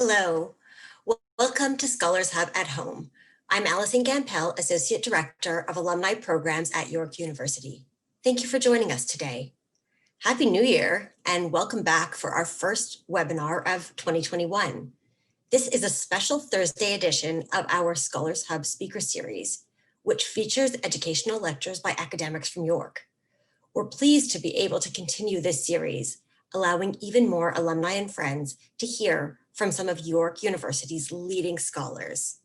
Hello, welcome to Scholars Hub at Home. I'm Agathangelou, Associate Director of Alumni Programs at York University. Thank you for joining us today. Happy New Year and welcome back for our first webinar of 2021. This is a special Thursday edition of our Scholars Hub speaker series, which features educational lectures by academics from York. We're pleased to be able to continue this series, allowing even more alumni and friends to hear from some of York University's leading scholars.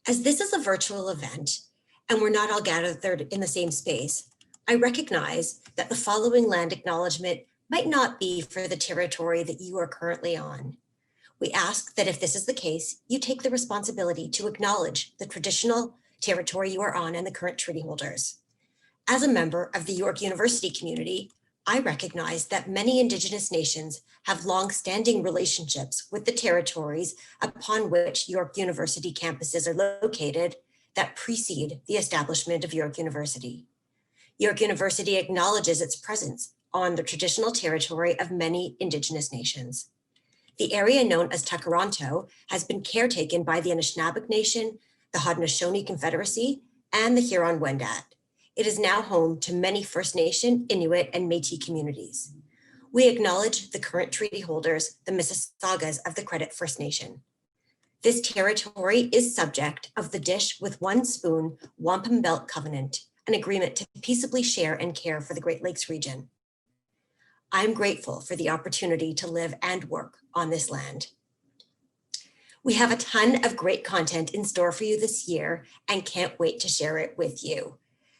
As this is a virtual event, and we're not all gathered in the same space, I recognize that the following land acknowledgement might not be for the territory that you are currently on. We ask that if this is the case, you take the responsibility to acknowledge the traditional territory you are on and the current treaty holders. As a member of the York University community, I recognize that many Indigenous nations have long-standing relationships with the territories upon which York University campuses are located that precede the establishment of York University. York University acknowledges its presence on the traditional territory of many Indigenous nations. The area known as Tkaronto has been caretaken by the Anishinaabe Nation, the Haudenosaunee Confederacy, and the Huron-Wendat. It is now home to many First Nation, Inuit, and Métis communities. We acknowledge the current treaty holders, the Mississaugas of the Credit First Nation. This territory is subject of the Dish with One Spoon Wampum Belt Covenant, an agreement to peaceably share and care for the Great Lakes region. I'm grateful for the opportunity to live and work on this land. We have a ton of great content in store for you this year and can't wait to share it with you.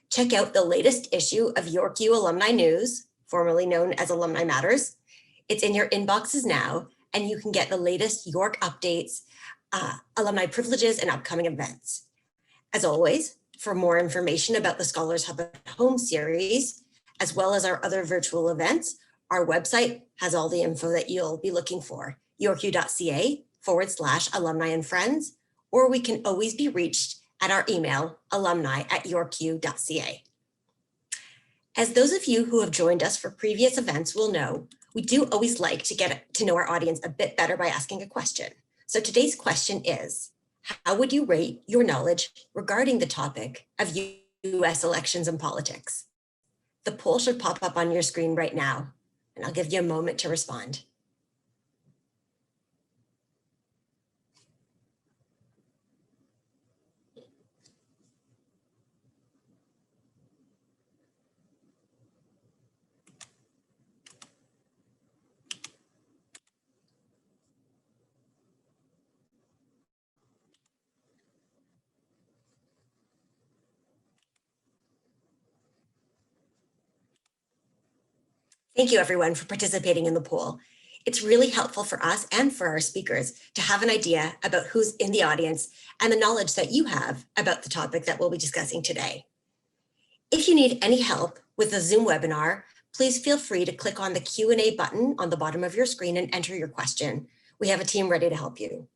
Check out the latest issue of York U Alumni News, formerly known as Alumni Matters. It's in your inboxes now, and you can get the latest York updates, alumni privileges, and upcoming events. As always, for more information about the Scholars Hub at Home series, as well as our other virtual events, our website has all the info that you'll be looking for, yorku.ca/alumni and friends, or we can always be reached at our email, alumni@yorku.ca. As those of you who have joined us for previous events will know, we do always like to get to know our audience a bit better by asking a question. So today's question is, how would you rate your knowledge regarding the topic of US elections and politics? The poll should pop up on your screen right now, and I'll give you a moment to respond. Thank you everyone for participating in the poll. It's really helpful for us and for our speakers to have an idea about who's in the audience and the knowledge that you have about the topic that we'll be discussing today. If you need any help with the Zoom webinar, please feel free to click on the Q&A button on the bottom of your screen and enter your question. We have a team ready to help you.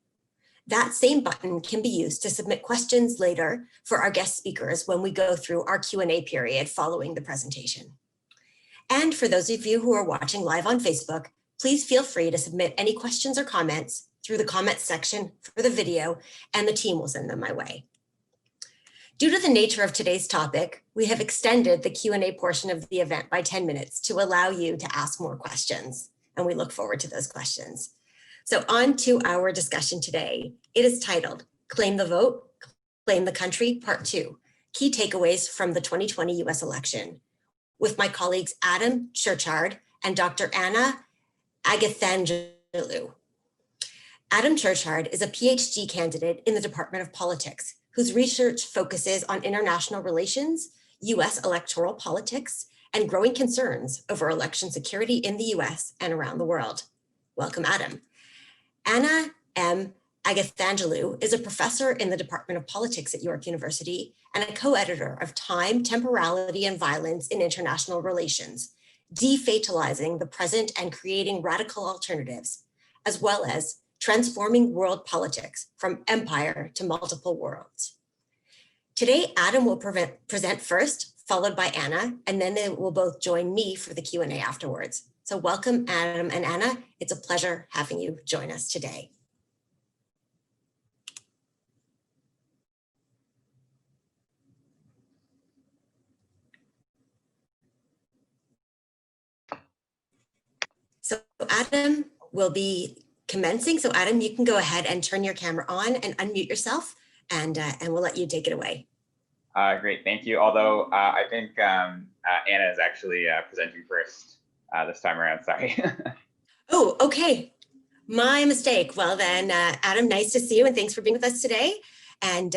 That same button can be used to submit questions later for our guest speakers when we go through our Q&A period following the presentation. And for those of you who are watching live on Facebook, please feel free to submit any questions or comments through the comments section for the video, and the team will send them my way. Due to the nature of today's topic, we have extended the Q&A portion of the event by 10 minutes to allow you to ask more questions, and we look forward to those questions. So on to our discussion today. It is titled, Claim the Vote, Claim the Country, Part 2, Key Takeaways from the 2020 US Election, with my colleagues Adam Churchard and Dr. Anna Agathangelou. Adam Churchard is a PhD candidate in the Department of Politics, whose research focuses on international relations, US electoral politics, and growing concerns over election security in the US and around the world. Welcome, Adam. Anna M. Agathangelou is a professor in the Department of Politics at York University and a co-editor of Time, Temporality, and Violence in International Relations, Defatalizing the Present and Creating Radical Alternatives, as well as Transforming World Politics from Empire to Multiple Worlds. Today, Adam will present first, followed by Anna, and then they will both join me for the Q&A afterwards. So welcome, Adam and Anna. It's a pleasure having you join us today. Adam will be commencing. So Adam, you can go ahead and turn your camera on and unmute yourself, and we'll let you take it away. Great, thank you. Although I think Anna is actually presenting first this time around, sorry. Oh, okay. My mistake. Well then, Adam, nice to see you and thanks for being with us today. And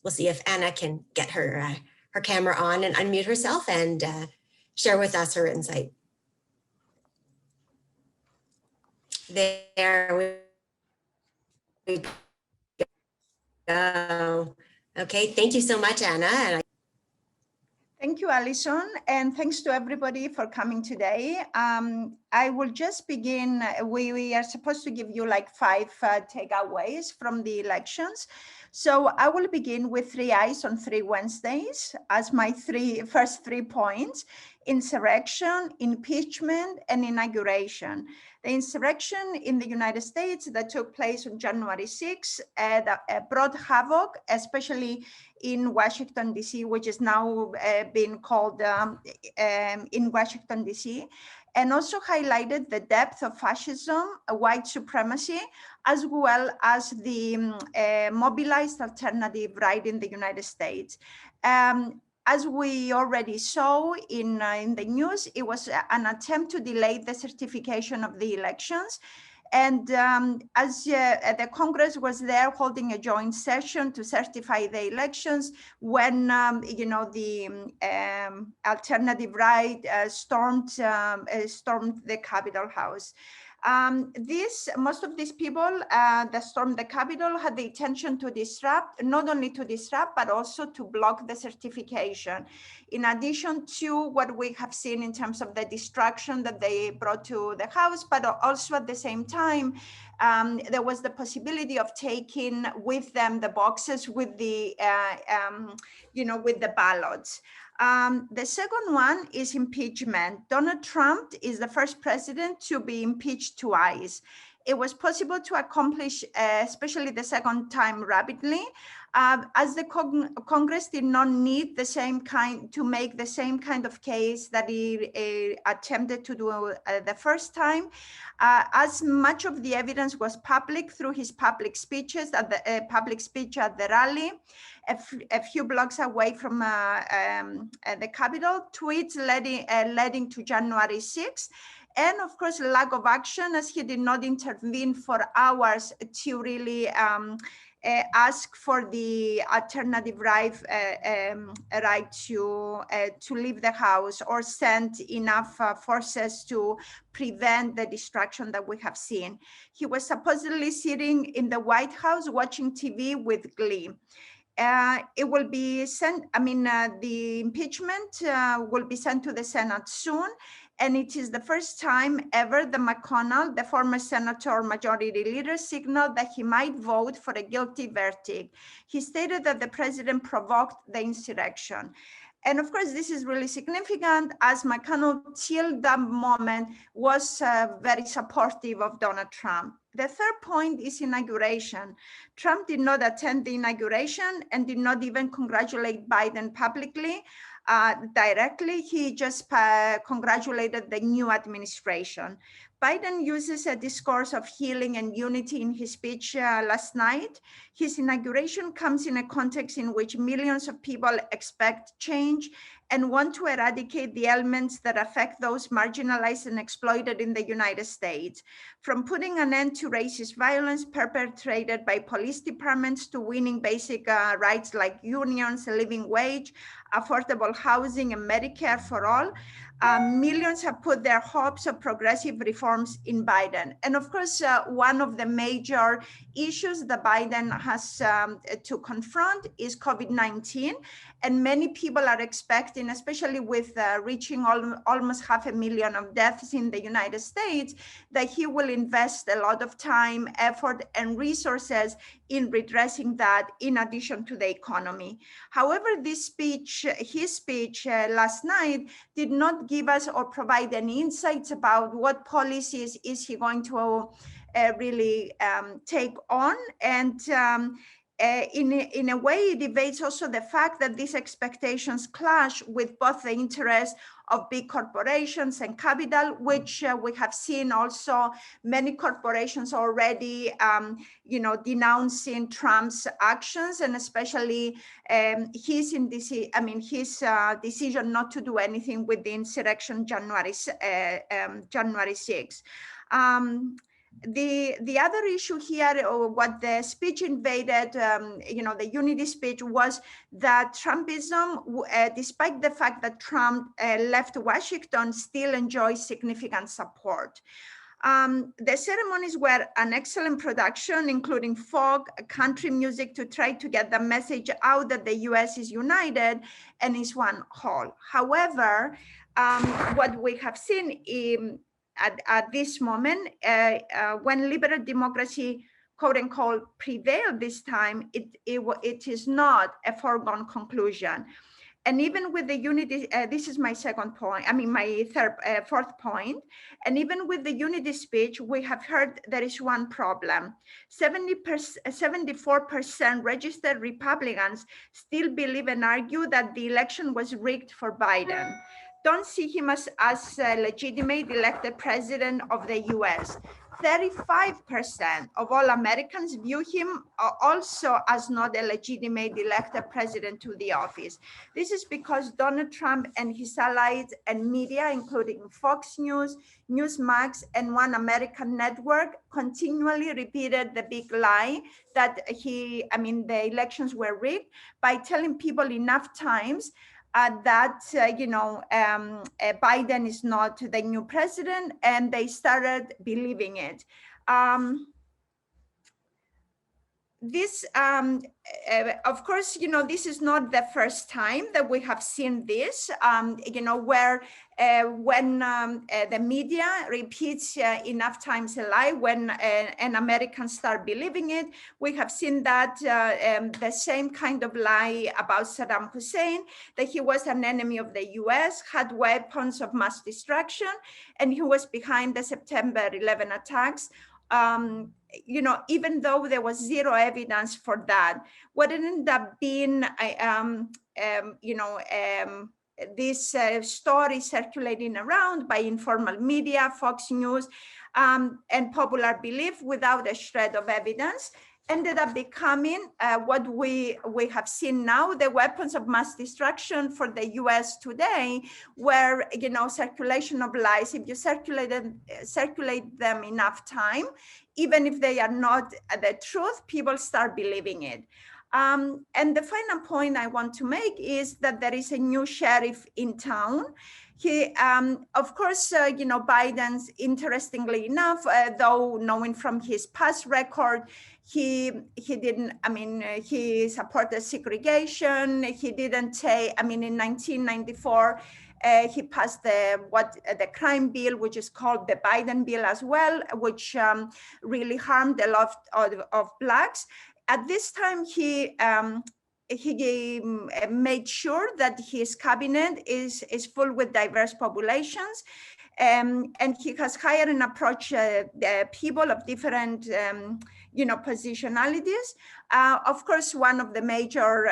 we'll see if Anna can get her camera on and unmute herself and share with us her insight. There we go. Okay, thank you so much, Anna. And thank you, Alison, and thanks to everybody for coming today. I will just begin. We are supposed to give you like 5 takeaways from the elections. So I will begin with 3 eyes on 3 Wednesdays as my first 3 points: insurrection, impeachment, and inauguration. The insurrection in the United States that took place on January 6 brought havoc, especially in Washington, D.C., which is now being called in Washington, D.C., and also highlighted the depth of fascism, white supremacy, as well as the mobilized alternative right in the United States. As we already saw in the news, it was an attempt to delay the certification of the elections. And as the Congress was there holding a joint session to certify the elections, when the alternative right stormed the Capitol House. Most of these people that stormed the Capitol had the intention to disrupt, not only to disrupt, but also to block the certification. In addition to what we have seen in terms of the destruction that they brought to the House, but also at the same time, there was the possibility of taking with them the boxes with the, with the ballots. The second one is impeachment. Donald Trump is the first president to be impeached twice. It was possible to accomplish, especially the second time, rapidly, as the Congress did not need to make the same kind of case that he attempted to do the first time. As much of the evidence was public through his public speeches at the public speech at the rally, a few blocks away from the Capitol, tweets leading to January 6th, and of course, lack of action, as he did not intervene for hours to really ask for the alternative right to leave the House, or send enough forces to prevent the destruction that we have seen. He was supposedly sitting in the White House watching TV with glee. It will be sent, the impeachment will be sent to the Senate soon. And it is the first time ever that McConnell, the former senator majority leader, signaled that he might vote for a guilty verdict. He stated that the president provoked the insurrection. And of course, this is really significant, as McConnell, till that moment, was very supportive of Donald Trump. The third point is inauguration. Trump did not attend the inauguration and did not even congratulate Biden publicly. Directly, he just congratulated the new administration. Biden uses a discourse of healing and unity in his speech last night. His inauguration comes in a context in which millions of people expect change and want to eradicate the elements that affect those marginalized and exploited in the United States. From putting an end to racist violence perpetrated by police departments to winning basic rights like unions, a living wage, affordable housing, and Medicare for all, millions have put their hopes of progressive reforms in Biden. And of course, one of the major issues that Biden has to confront is COVID-19. And many people are expecting, especially with reaching almost 500,000 of deaths in the United States, that he will invest a lot of time, effort, and resources in redressing that, in addition to the economy. However, his speech last night did not give us or provide any insights about what policies is he going to really take on. And in a way, it evades also the fact that these expectations clash with both the interests of big corporations and capital, which we have seen also many corporations already, denouncing Trump's actions, and especially his decision not to do anything with the insurrection January 6th. The other issue here, or what the speech invaded, the unity speech, was that Trumpism, despite the fact that Trump left Washington, still enjoys significant support. The ceremonies were an excellent production, including folk, country music, to try to get the message out that the US is united and is one whole. However, what we have seen at this moment, when liberal democracy, quote unquote, prevailed this time, it is not a foregone conclusion. And even with the unity, this is my second point, my fourth point. And even with the unity speech, we have heard there is one problem. 74% registered Republicans still believe and argue that the election was rigged for Biden. Don't see him as a legitimate elected president of the US. 35% of all Americans view him also as not a legitimate elected president to the office. This is because Donald Trump and his allies and media, including Fox News, Newsmax, and One American Network, continually repeated the big lie that the elections were rigged by telling people enough times that Biden is not the new president, and they started believing it. This, of course, this is not the first time that we have seen this, where when the media repeats enough times a lie, when an American start believing it. We have seen that the same kind of lie about Saddam Hussein, that he was an enemy of the US, had weapons of mass destruction, and he was behind the September 11 attacks. Even though there was zero evidence for that, what ended up being, this story circulating around by informal media, Fox News, and popular belief without a shred of evidence, ended up becoming what we have seen now, the weapons of mass destruction for the US today, where, circulation of lies, if you circulate them enough time, even if they are not the truth, people start believing it. And the final point I want to make is that there is a new sheriff in town. He, of course, Biden's, interestingly enough, though knowing from his past record, he didn't, he supported segregation. He didn't say, in 1994, he passed the crime bill, which is called the Biden bill as well, which really harmed a lot of Blacks. At this time, he made sure that his cabinet is full with diverse populations, and he has hired and approached people of different positionalities. Of course, one of the major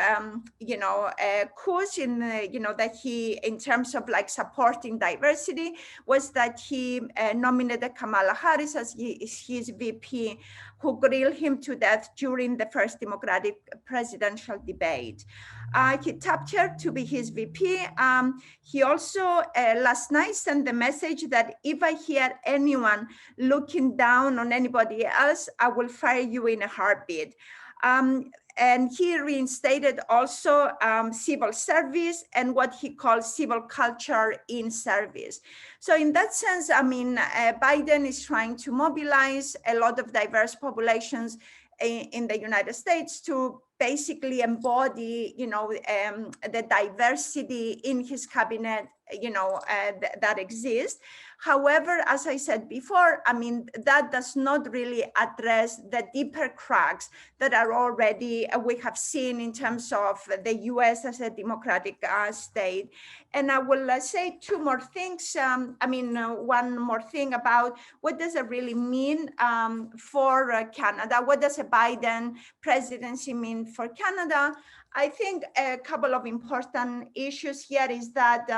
coups in that he, in terms of supporting diversity, was that he nominated Kamala Harris as his VP, who grilled him to death during the first Democratic presidential debate. He tapped her to be his VP. He also last night sent the message that if I hear anyone looking down on anybody else, I will fire you in a heartbeat. And he reinstated also civil service and what he calls civil culture in service. So in that sense, Biden is trying to mobilize a lot of diverse populations in the United States to basically embody, the diversity in his cabinet, that exists. However, as I said before, that does not really address the deeper cracks that are already, we have seen in terms of the US as a democratic state. And I will say two more things. One more thing about what does it really mean for Canada? What does a Biden presidency mean for Canada? I think a couple of important issues here is that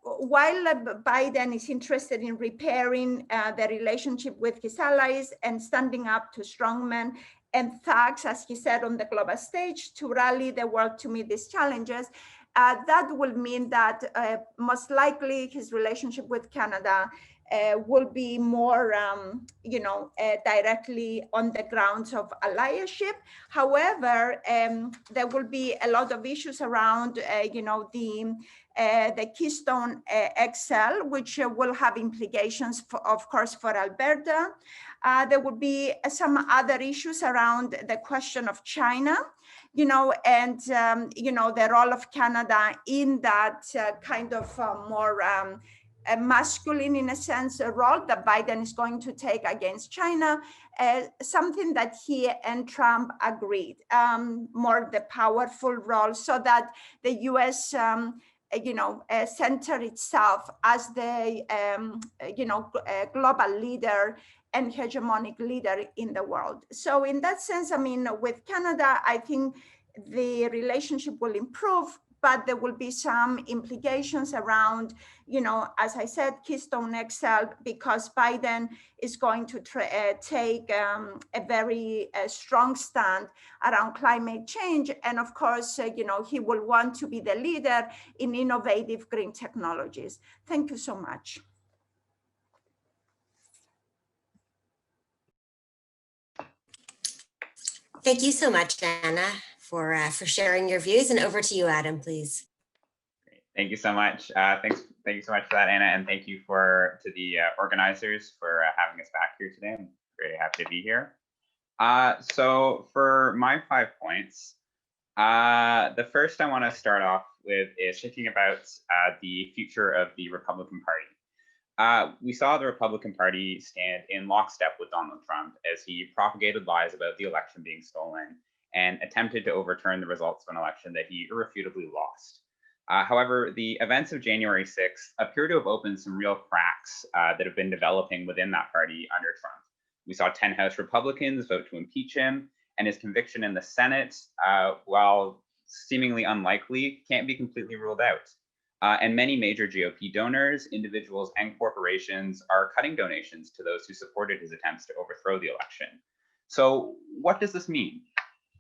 while Biden is interested in repairing the relationship with his allies and standing up to strongmen and thugs, as he said on the global stage, to rally the world to meet these challenges, that will mean that most likely his relationship with Canada will be more, directly on the grounds of allyship. However, there will be a lot of issues around, the Keystone XL, which will have implications, of course, for Alberta. There will be some other issues around the question of China, and the role of Canada in that kind of more a masculine, in a sense, a role that Biden is going to take against China, something that he and Trump agreed, more the powerful role, so that the U.S. Center itself as the global leader and hegemonic leader in the world. So in that sense, I mean, with Canada, I think the relationship will improve, but there will be some implications around, as I said, Keystone XL, because Biden is going to take a very strong stand around climate change. And of course, he will want to be the leader in innovative green technologies. Thank you so much. Thank you so much, Anna, for sharing your views. And over to you, Adam, please. Great. Thank you so much. Thank you so much for that, Anna, and thank you to the organizers for having us back here today. I'm very happy to be here. So for my 5 points, the first I want to start off with is thinking about the future of the Republican Party. We saw the Republican Party stand in lockstep with Donald Trump as he propagated lies about the election being stolen and attempted to overturn the results of an election that he irrefutably lost. However, the events of January 6th appear to have opened some real cracks that have been developing within that party under Trump. We saw 10 House Republicans vote to impeach him, and his conviction in the Senate, while seemingly unlikely, can't be completely ruled out. And many major GOP donors, individuals, and corporations are cutting donations to those who supported his attempts to overthrow the election. So what does this mean?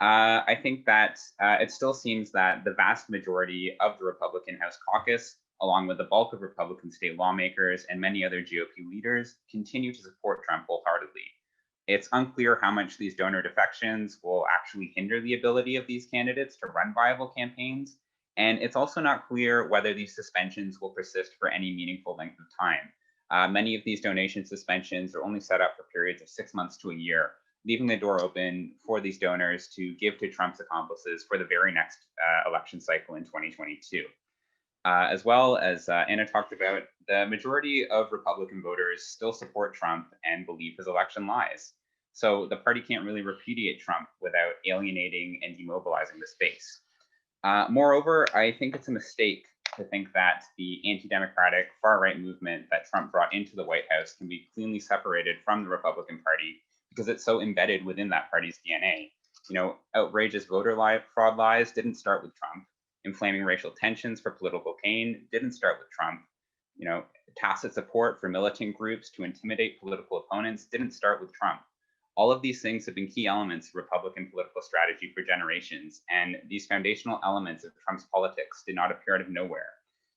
I think that it still seems that the vast majority of the Republican House caucus, along with the bulk of Republican state lawmakers and many other GOP leaders, continue to support Trump wholeheartedly. It's unclear how much these donor defections will actually hinder the ability of these candidates to run viable campaigns. And it's also not clear whether these suspensions will persist for any meaningful length of time. Many of these donation suspensions are only set up for periods of 6 months to a year, leaving the door open for these donors to give to Trump's accomplices for the very next election cycle in 2022. As well as Anna talked about, the majority of Republican voters still support Trump and believe his election lies. So the party can't really repudiate Trump without alienating and demobilizing the space. Moreover, I think it's a mistake to think that the anti-democratic far-right movement that Trump brought into the White House can be cleanly separated from the Republican Party because it's so embedded within that party's DNA. Outrageous voter fraud lies didn't start with Trump. Inflaming racial tensions for political gain didn't start with Trump. Tacit support for militant groups to intimidate political opponents didn't start with Trump. All of these things have been key elements of Republican political strategy for generations, and these foundational elements of Trump's politics did not appear out of nowhere.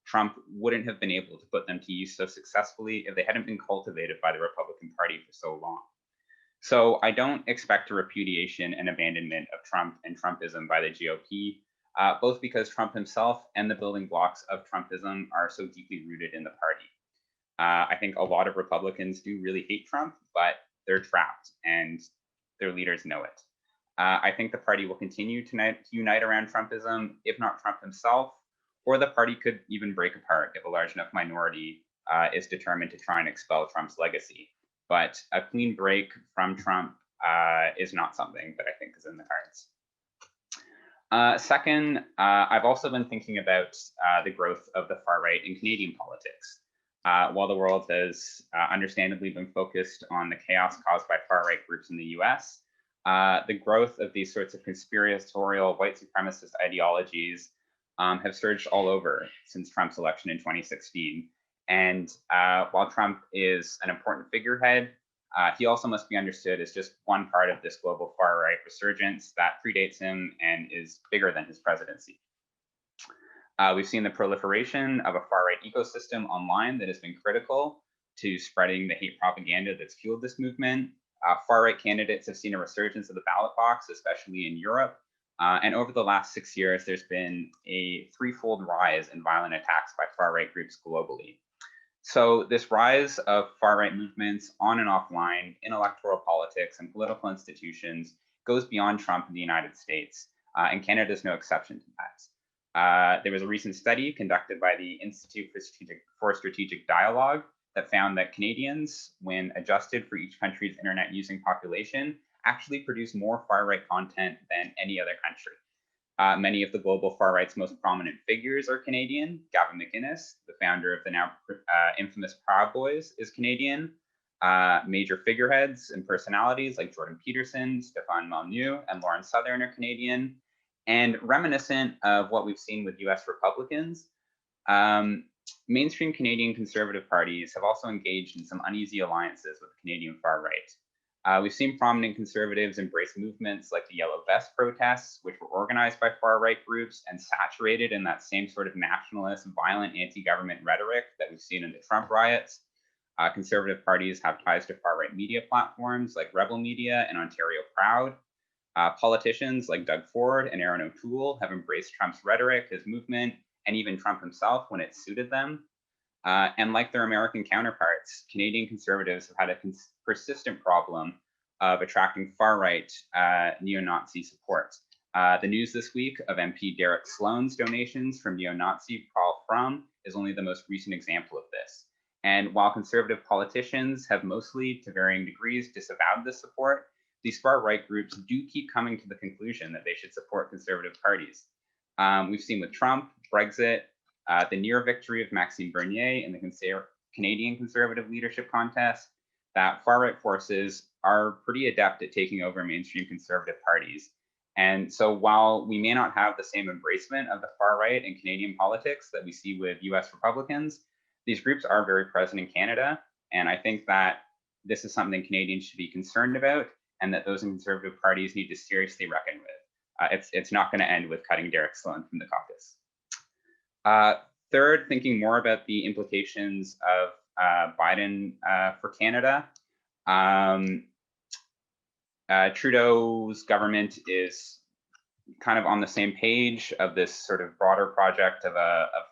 Trump wouldn't have been able to put them to use so successfully if they hadn't been cultivated by the Republican Party for so long. So I don't expect a repudiation and abandonment of Trump and Trumpism by the GOP, both because Trump himself and the building blocks of Trumpism are so deeply rooted in the party. I think a lot of Republicans do really hate Trump, but they're trapped and their leaders know it. I think the party will continue to unite around Trumpism, if not Trump himself, or the party could even break apart if a large enough minority is determined to try and expel Trump's legacy. But a clean break from Trump is not something that I think is in the cards. Second, I've also been thinking about the growth of the far right in Canadian politics. While the world has understandably been focused on the chaos caused by far-right groups in the US, the growth of these sorts of conspiratorial white supremacist ideologies have surged all over since Trump's election in 2016. And while Trump is an important figurehead, he also must be understood as just one part of this global far-right resurgence that predates him and is bigger than his presidency. We've seen the proliferation of a far-right ecosystem online that has been critical to spreading the hate propaganda that's fueled this movement. Far-right candidates have seen a resurgence of the ballot box, especially in Europe. And over the last 6 years, there's been a threefold rise in violent attacks by far-right groups globally. So this rise of far-right movements on and offline in electoral politics and political institutions goes beyond Trump in the United States, and Canada is no exception to that. There was a recent study conducted by the Institute for Strategic Dialogue that found that Canadians, when adjusted for each country's internet using population, actually produce more far-right content than any other country. Many of the global far-right's most prominent figures are Canadian. Gavin McInnes, the founder of the now infamous Proud Boys, is Canadian. Major figureheads and personalities like Jordan Peterson, Stéphane Malnieu, and Lauren Southern are Canadian. And reminiscent of what we've seen with US Republicans, mainstream Canadian conservative parties have also engaged in some uneasy alliances with the Canadian far-right. We've seen prominent conservatives embrace movements like the Yellow Vest protests, which were organized by far-right groups and saturated in that same sort of nationalist, violent anti-government rhetoric that we've seen in the Trump riots. Conservative parties have ties to far-right media platforms like Rebel Media and Ontario Proud. Politicians like Doug Ford and Aaron O'Toole have embraced Trump's rhetoric, his movement, and even Trump himself when it suited them. And like their American counterparts, Canadian conservatives have had a persistent problem of attracting far-right neo-Nazi support. The news this week of MP Derek Sloan's donations from neo-Nazi Paul Frum is only the most recent example of this. And while conservative politicians have mostly, to varying degrees, disavowed this support, these far-right groups do keep coming to the conclusion that they should support conservative parties. We've seen with Trump, Brexit, the near victory of Maxime Bernier in the Canadian Conservative leadership contest, that far-right forces are pretty adept at taking over mainstream conservative parties. And so while we may not have the same embracement of the far-right in Canadian politics that we see with US Republicans, these groups are very present in Canada. And I think that this is something Canadians should be concerned about, and that those in conservative parties need to seriously reckon with. It's not going to end with cutting Derek Sloan from the caucus. Third, thinking more about the implications of Biden for Canada. Trudeau's government is kind of on the same page of this sort of broader project of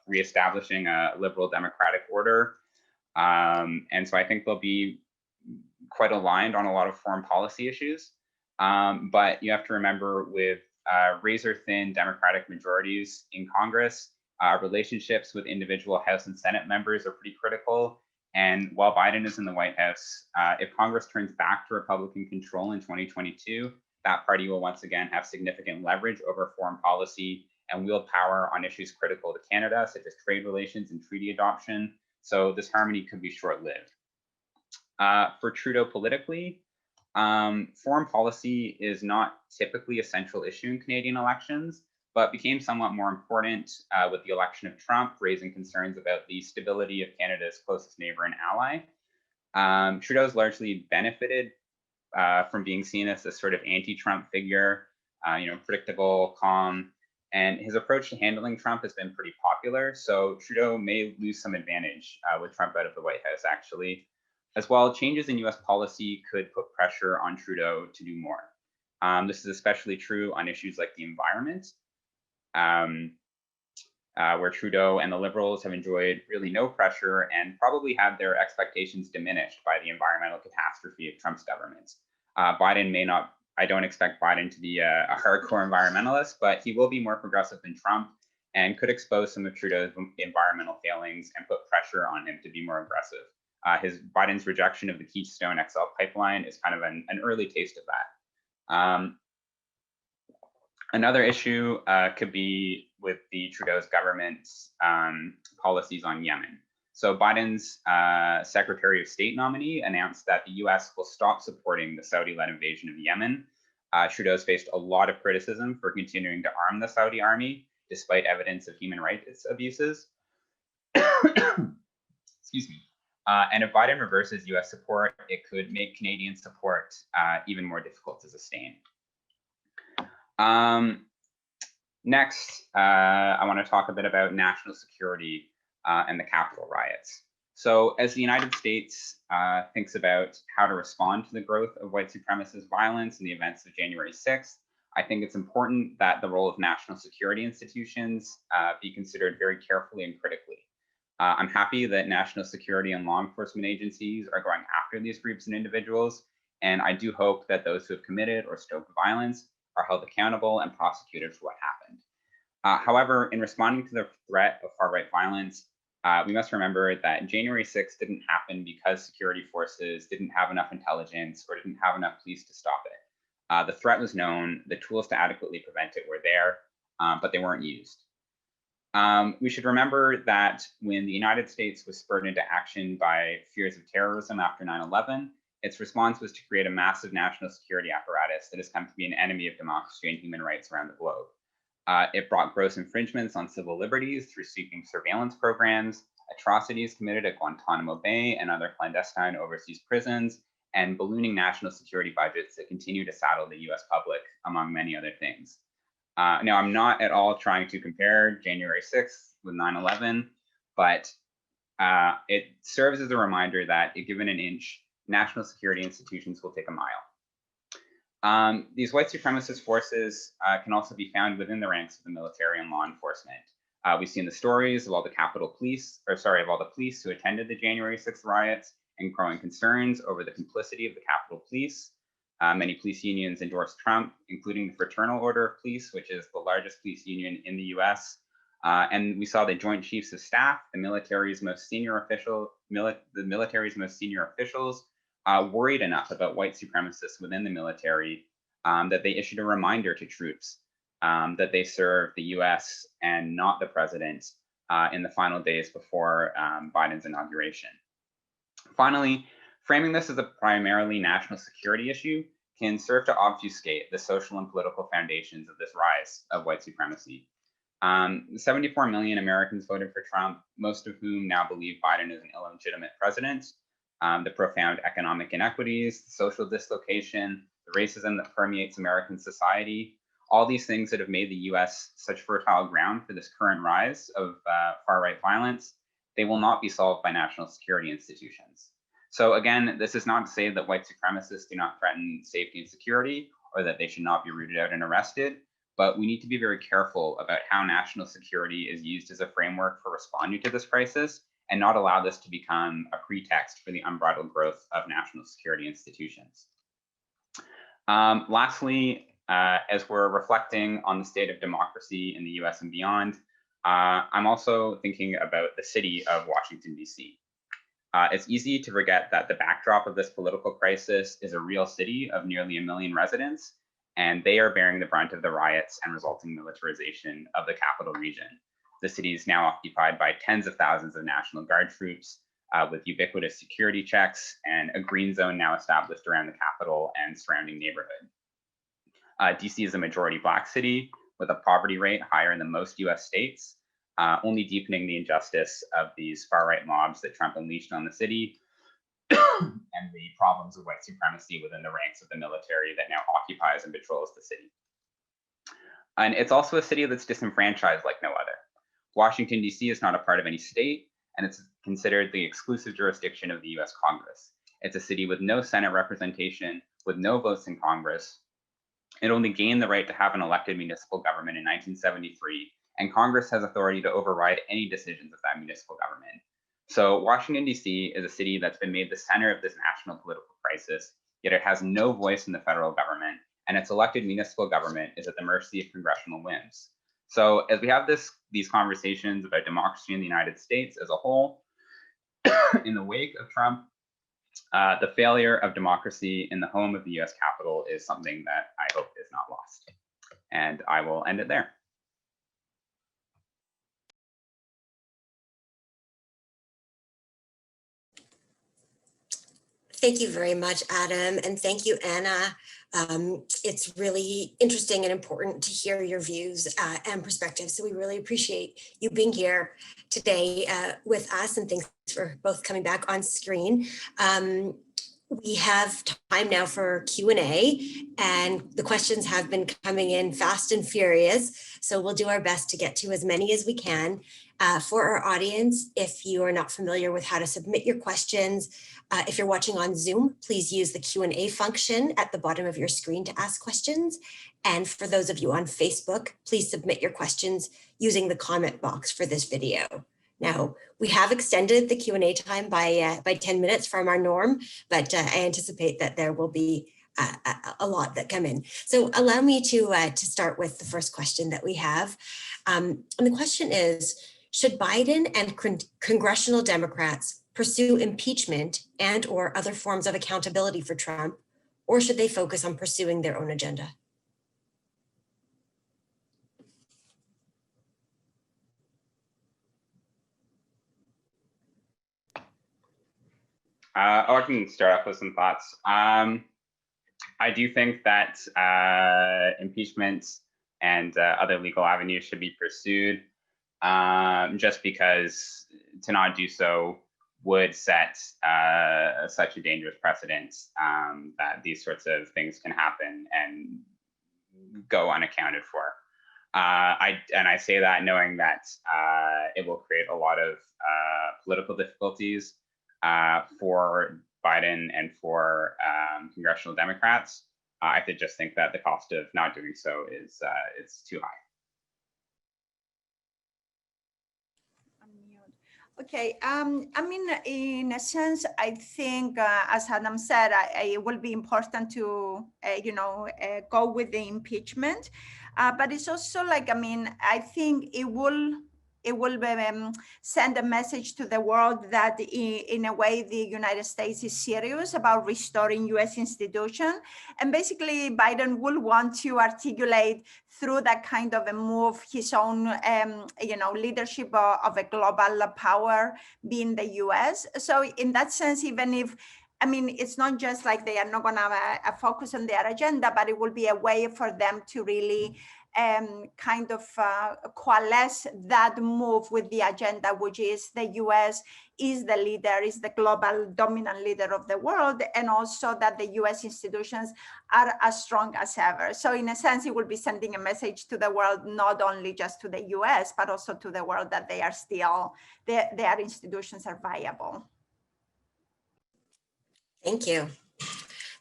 reestablishing a liberal democratic order. And so I think they'll be quite aligned on a lot of foreign policy issues. But you have to remember, with razor-thin Democratic majorities in Congress, relationships with individual House and Senate members are pretty critical. And while Biden is in the White House, if Congress turns back to Republican control in 2022, that party will once again have significant leverage over foreign policy and wield power on issues critical to Canada, such as trade relations and treaty adoption. So this harmony could be short-lived. For Trudeau politically, foreign policy is not typically a central issue in Canadian elections, but became somewhat more important with the election of Trump, raising concerns about the stability of Canada's closest neighbor and ally. Trudeau's largely benefited from being seen as this sort of anti-Trump figure, predictable, calm, and his approach to handling Trump has been pretty popular. So Trudeau may lose some advantage with Trump out of the White House, actually. As well, changes in US policy could put pressure on Trudeau to do more. This is especially true on issues like the environment, where Trudeau and the Liberals have enjoyed really no pressure and probably had their expectations diminished by the environmental catastrophe of Trump's government. Biden may not, I don't expect Biden to be a hardcore environmentalist, but he will be more progressive than Trump and could expose some of Trudeau's environmental failings and put pressure on him to be more aggressive. Biden's rejection of the Keystone XL pipeline is kind of an early taste of that. Another issue could be with the Trudeau's government's policies on Yemen. So Biden's Secretary of State nominee announced that the US will stop supporting the Saudi-led invasion of Yemen. Trudeau's faced a lot of criticism for continuing to arm the Saudi army, despite evidence of human rights abuses. Excuse me. And if Biden reverses US support, it could make Canadian support even more difficult to sustain. Next, I want to talk a bit about national security and the Capitol riots. So as the United States thinks about how to respond to the growth of white supremacist violence in the events of January 6th, I think it's important that the role of national security institutions be considered very carefully and critically. I'm happy that national security and law enforcement agencies are going after these groups and individuals, and I do hope that those who have committed or stoked violence are held accountable and prosecuted for what happened. However, in responding to the threat of far-right violence, we must remember that January 6th didn't happen because security forces didn't have enough intelligence or didn't have enough police to stop it. The threat was known, the tools to adequately prevent it were there, but they weren't used. We should remember that when the United States was spurred into action by fears of terrorism after 9/11, its response was to create a massive national security apparatus that has come to be an enemy of democracy and human rights around the globe. It brought gross infringements on civil liberties through sweeping surveillance programs, atrocities committed at Guantanamo Bay and other clandestine overseas prisons, and ballooning national security budgets that continue to saddle the US public, among many other things. Now, I'm not at all trying to compare January 6th with 9/11, but it serves as a reminder that, if given an inch, national security institutions will take a mile. These white supremacist forces can also be found within the ranks of the military and law enforcement. We've seen the stories of all the the police who attended the January 6th riots and growing concerns over the complicity of the Capitol Police. Many police unions endorsed Trump, including the Fraternal Order of Police, which is the largest police union in the US. And we saw the Joint Chiefs of Staff, the military's most senior officials, worried enough about white supremacists within the military that they issued a reminder to troops that they serve the US and not the president in the final days before Biden's inauguration. Finally, framing this as a primarily national security issue can serve to obfuscate the social and political foundations of this rise of white supremacy. 74 million Americans voted for Trump, most of whom now believe Biden is an illegitimate president. The profound economic inequities, the social dislocation, the racism that permeates American society, all these things that have made the US such fertile ground for this current rise of far-right violence, they will not be solved by national security institutions. So again, this is not to say that white supremacists do not threaten safety and security, or that they should not be rooted out and arrested, but we need to be very careful about how national security is used as a framework for responding to this crisis, and not allow this to become a pretext for the unbridled growth of national security institutions. Lastly, as we're reflecting on the state of democracy in the US and beyond, I'm also thinking about the city of Washington, DC. It's easy to forget that the backdrop of this political crisis is a real city of nearly 1 million residents, and they are bearing the brunt of the riots and resulting militarization of the capital region. The city is now occupied by tens of thousands of National Guard troops with ubiquitous security checks and a green zone now established around the capital and surrounding neighborhood. DC is a majority Black city with a poverty rate higher than most US states, only deepening the injustice of these far-right mobs that Trump unleashed on the city and the problems of white supremacy within the ranks of the military that now occupies and patrols the city. And it's also a city that's disenfranchised like no other. Washington, D.C. is not a part of any state, and it's considered the exclusive jurisdiction of the US Congress. It's a city with no Senate representation, with no votes in Congress. It only gained the right to have an elected municipal government in 1973, and Congress has authority to override any decisions of that municipal government. So Washington, D.C. is a city that's been made the center of this national political crisis, yet it has no voice in the federal government, and its elected municipal government is at the mercy of congressional whims. So as we have these conversations about democracy in the United States as a whole, in the wake of Trump, the failure of democracy in the home of the US Capitol is something that I hope is not lost. And I will end it there. Thank you very much, Adam, and thank you, Anna. It's really interesting and important to hear your views and perspectives. So we really appreciate you being here today with us, and thanks for both coming back on screen. We have time now for Q&A, and the questions have been coming in fast and furious. So we'll do our best to get to as many as we can. For our audience, if you are not familiar with how to submit your questions, if you're watching on Zoom, please use the Q&A function at the bottom of your screen to ask questions. And for those of you on Facebook, please submit your questions using the comment box for this video. Now, we have extended the Q&A time by 10 minutes from our norm, but I anticipate that there will be a lot that come in. So allow me to start with the first question that we have. And the question is, should Biden and congressional Democrats pursue impeachment and or other forms of accountability for Trump, or should they focus on pursuing their own agenda? I can start off with some thoughts. I do think that impeachment and other legal avenues should be pursued, just because to not do so would set such a dangerous precedent that these sorts of things can happen and go unaccounted for. I say that knowing that it will create a lot of political difficulties for Biden and for congressional Democrats. I just think that the cost of not doing so is too high. Okay, I mean, in a sense, I think, as Adam said, it will be important to, go with the impeachment. But it's also like, I mean, I think it will send a message to the world that in a way the United States is serious about restoring US institutions. And basically Biden will want to articulate through that kind of a move his own leadership of a global power being the US. So in that sense, even if it's not just like they are not going to have a focus on their agenda, but it will be a way for them to really coalesce that move with the agenda, which is the US is the leader, is the global dominant leader of the world, and also that the US institutions are as strong as ever. So in a sense, it will be sending a message to the world, not only just to the US, but also to the world that they are still, their institutions are viable. Thank you.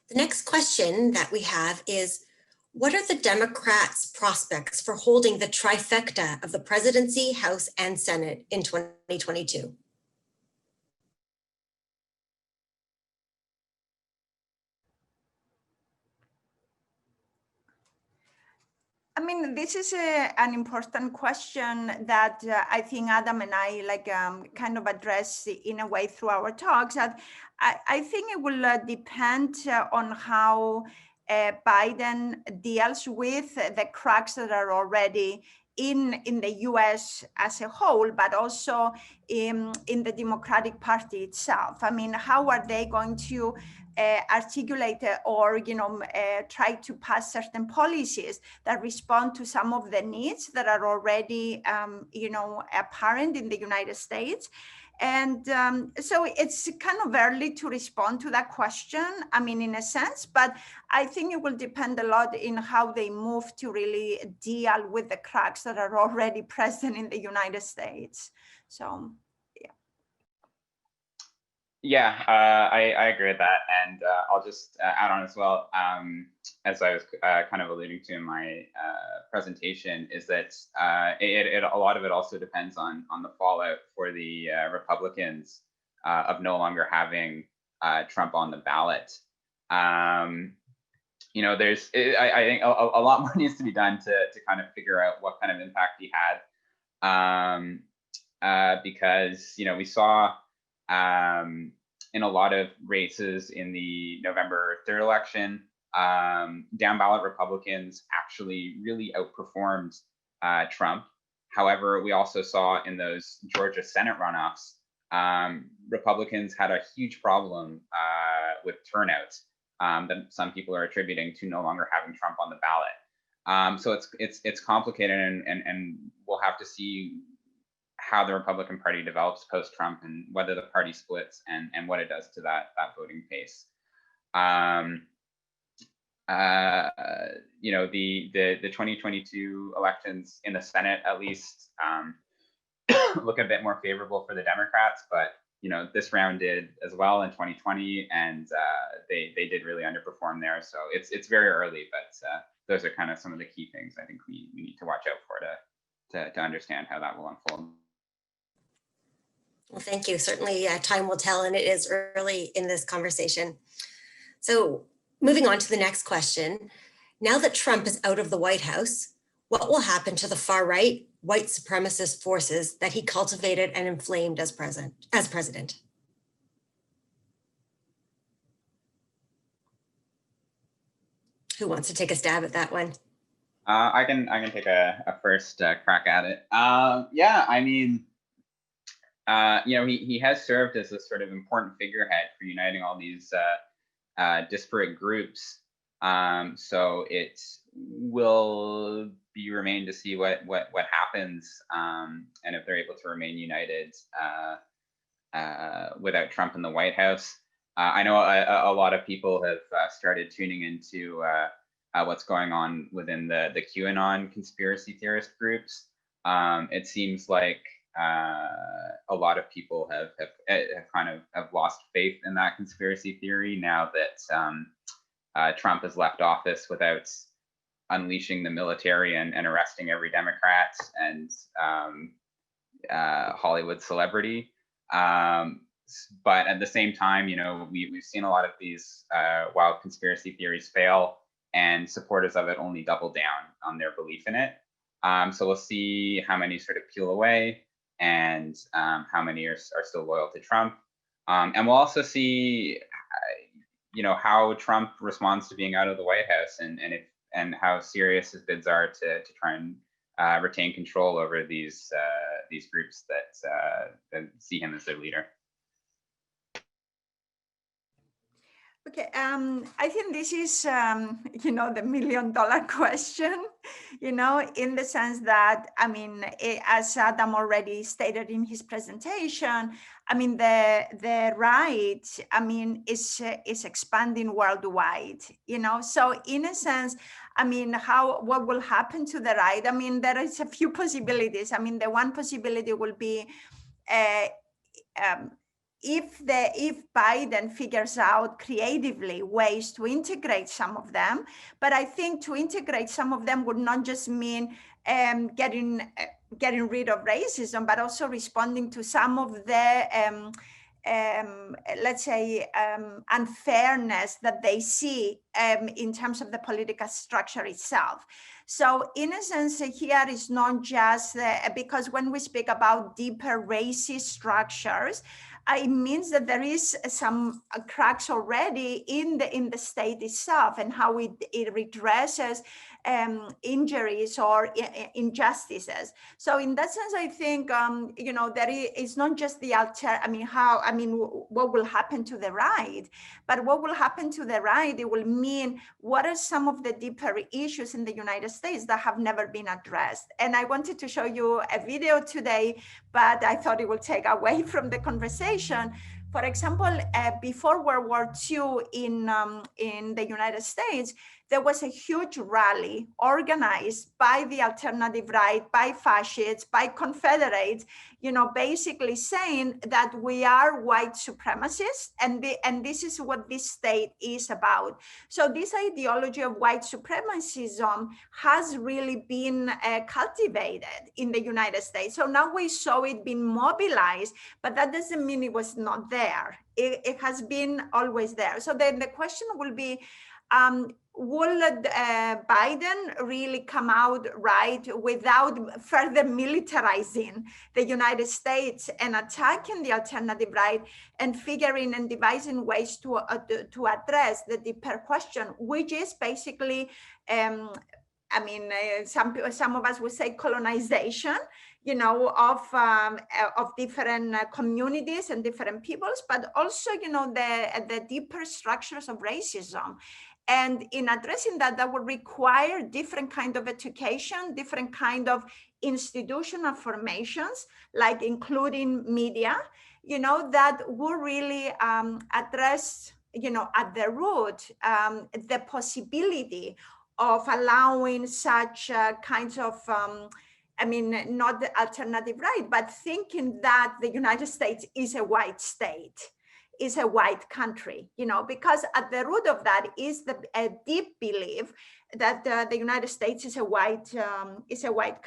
The next question that we have is, what are the Democrats' prospects for holding the trifecta of the presidency, House, and Senate in 2022? I mean, this is an important question that I think Adam and I kind of address in a way through our talks. That I think it will depend on how Biden deals with the cracks that are already in the US as a whole, but also in the Democratic Party itself. I mean, how are they going to articulate or try to pass certain policies that respond to some of the needs that are already apparent in the United States? And so it's kind of early to respond to that question, I mean, in a sense, but I think it will depend a lot in how they move to really deal with the cracks that are already present in the United States. So, yeah. Yeah, I agree with that. And I'll just add on as well, as I was kind of alluding to in my presentation, is that a lot of it also depends on the fallout for the Republicans of no longer having Trump on the ballot. I think a lot more needs to be done to kind of figure out what kind of impact he had, because we saw in a lot of races in the November 3rd election, down ballot Republicans actually really outperformed Trump. However, we also saw in those Georgia Senate runoffs, Republicans had a huge problem with turnout. that some people are attributing to no longer having Trump on the ballot. So it's complicated, and we'll have to see how the Republican Party develops post-Trump and whether the party splits and what it does to that voting pace. You know, the 2022 elections in the Senate, at least, look a bit more favorable for the Democrats, but you know, this round did as well in 2020, and they did really underperform there. So it's very early, but those are kind of some of the key things I think we need to watch out for to understand how that will unfold. Well, thank you. Certainly time will tell, and it is early in this conversation. So moving on to the next question. Now that Trump is out of the White House, what will happen to the far right white supremacist forces that he cultivated and inflamed as president? Who wants to take a stab at that one? I can take a first crack at it. Yeah, I mean, you know, he has served as a sort of important figurehead for uniting all these disparate groups. So it will be remain to see what happens, and if they're able to remain united without Trump in the White House. I know a lot of people have started tuning into what's going on within the QAnon conspiracy theorist groups. It seems like a lot of people have kind of lost faith in that conspiracy theory now that Trump has left office without unleashing the military and arresting every Democrat and Hollywood celebrity. But at the same time, you know, we've seen a lot of these wild conspiracy theories fail, and supporters of it only double down on their belief in it. So we'll see how many sort of peel away, and how many are still loyal to Trump. And we'll also see, you know, how Trump responds to being out of the White House, and how serious his bids are to try and retain control over these groups that see him as their leader. Okay, I think this is, you know, the $1 million question, you know, in the sense that, I mean, as Adam already stated in his presentation, I mean, the right, I mean, is expanding worldwide, you know, so in a sense, I mean, what will happen to the right? I mean, there is a few possibilities. I mean, the one possibility will be, if Biden figures out creatively ways to integrate some of them, but I think to integrate some of them would not just mean getting rid of racism, but also responding to some of the let's say unfairness that they see in terms of the political structure itself. So in a sense, here is not just because when we speak about deeper racist structures, it means that there is some cracks already in the state itself, and how it redresses injuries or injustices. So in that sense, I think you know, there is not just the what will happen to the right, but what will happen to the right, it will mean what are some of the deeper issues in the United States that have never been addressed. And I wanted to show you a video today, but I thought it would take away from the conversation. For example, before World War II in the United States, there was a huge rally organized by the alternative right, by fascists, by Confederates, you know, basically saying that we are white supremacists, and this is what this state is about. So this ideology of white supremacism has really been cultivated in the United States. So now we saw it being mobilized, but that doesn't mean it was not there. It has been always there. So then the question will be, will Biden really come out right without further militarizing the United States and attacking the alternative right, and figuring and devising ways to address the deeper question, which is basically I mean, some of us would say colonization, of different communities and different peoples, but also, the deeper structures of racism. And in addressing that, that would require different kind of education, different kind of institutional formations, like including media, that will really address, at the root, the possibility of allowing such kinds of, not the alternative right, but thinking that the United States is a white state, is a white country, because at the root of that is a deep belief that the United States is a white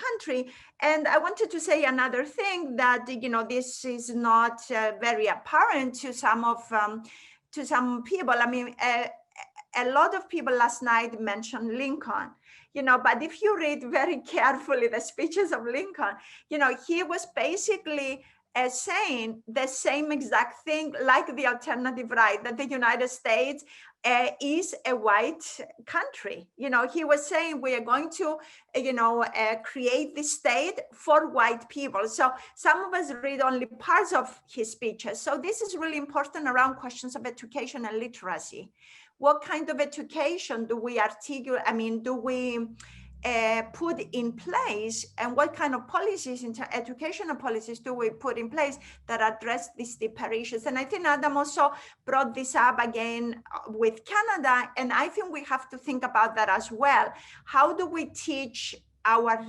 country. And I wanted to say another thing, that this is not very apparent to some people. I mean, a lot of people last night mentioned Lincoln, but if you read very carefully the speeches of Lincoln, he was basically saying the same exact thing like the alternative right, that the United States is a white country. He was saying we are going to, create this state for white people. So some of us read only parts of his speeches. So this is really important around questions of education and literacy. What kind of education do we articulate? I mean, do we put in place, and what kind of policies, educational policies, do we put in place that address these deeper issues? And I think Adam also brought this up again with Canada, and I think we have to think about that as well. How do we teach our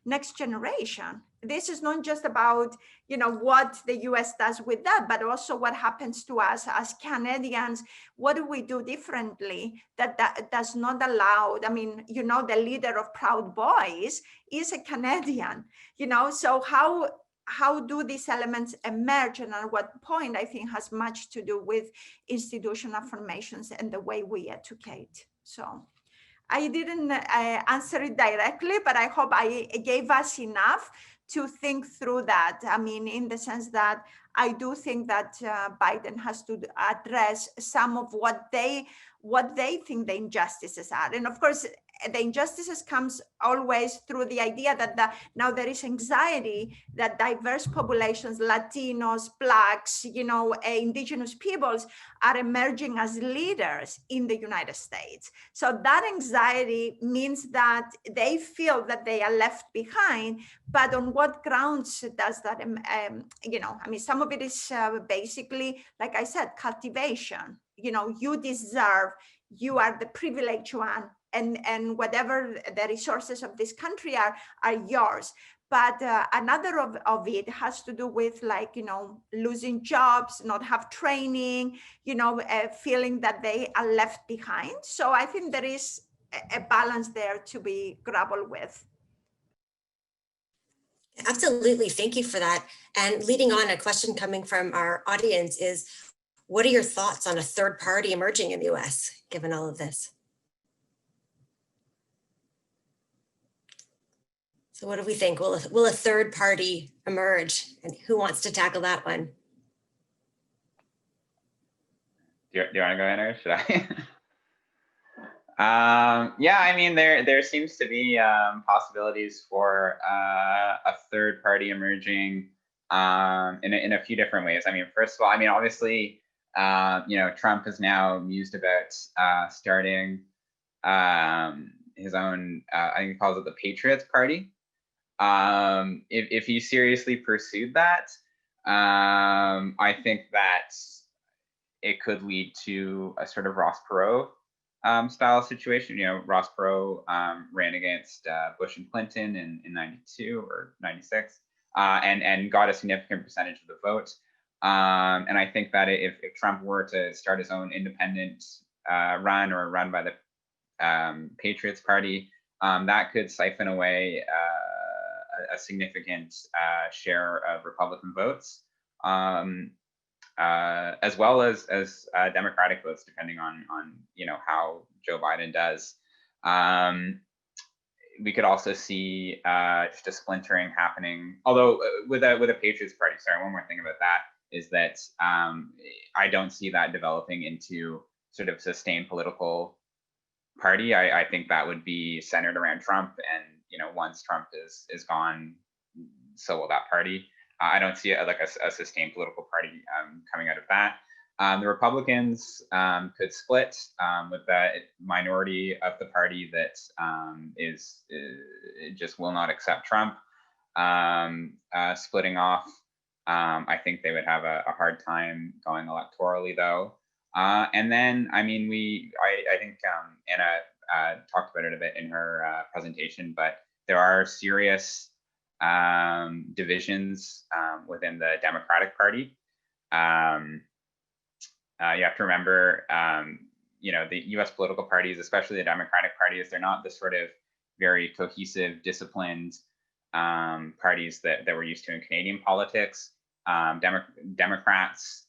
next generation? This is not just about, what the US does with that, but also what happens to us as Canadians. What do we do differently that does not allow? I mean, the leader of Proud Boys is a Canadian, so how do these elements emerge, and at what point? I think has much to do with institutional formations and the way we educate. So I didn't answer it directly, but I hope I gave us enough to think through that. I mean, in the sense that I do think that Biden has to address some of what they think the injustices are. And of course, the injustices comes always through the idea that now there is anxiety that diverse populations, Latinos, Blacks, indigenous peoples are emerging as leaders in the United States. So that anxiety means that they feel that they are left behind, but on what grounds does that, I mean, some of it is basically, like I said, cultivation. You deserve, you are the privileged one, and whatever the resources of this country are yours. But another of it has to do with, like, losing jobs, not have training, feeling that they are left behind. So I think there is a balance there to be grappled with. Absolutely. Thank you for that. And leading on, a question coming from our audience is, what are your thoughts on a third party emerging in the US, given all of this? So what do we think? Will a third party emerge? And who wants to tackle that one? Do you want to go in, or should I? Yeah, I mean, there seems to be possibilities for a third party emerging in a few different ways. I mean, first of all, I mean, obviously, Trump is now mused about starting his own, I think he calls it the Patriots Party. If he seriously pursued that, I think that it could lead to a sort of Ross Perot style situation. Ross Perot ran against Bush and Clinton in 92 or 96 and got a significant percentage of the vote. And I think that if Trump were to start his own independent run, or run by the Patriots Party, that could siphon away a significant share of Republican votes, as well as Democratic votes, depending on how Joe Biden does. We could also see just a splintering happening. Although with a Patriots Party, sorry, one more thing about that is that I don't see that developing into sort of sustained political party, I think that would be centered around Trump. And, once Trump is gone, so will that party. I don't see a sustained political party coming out of that. The Republicans could split with the minority of the party that just will not accept Trump. Splitting off, I think they would have a hard time going electorally, though. And then, I think Anna talked about it a bit in her presentation, but there are serious divisions within the Democratic Party. You have to remember, the US political parties, especially the Democratic parties, they're not the sort of very cohesive, disciplined parties that we're used to in Canadian politics. Democrats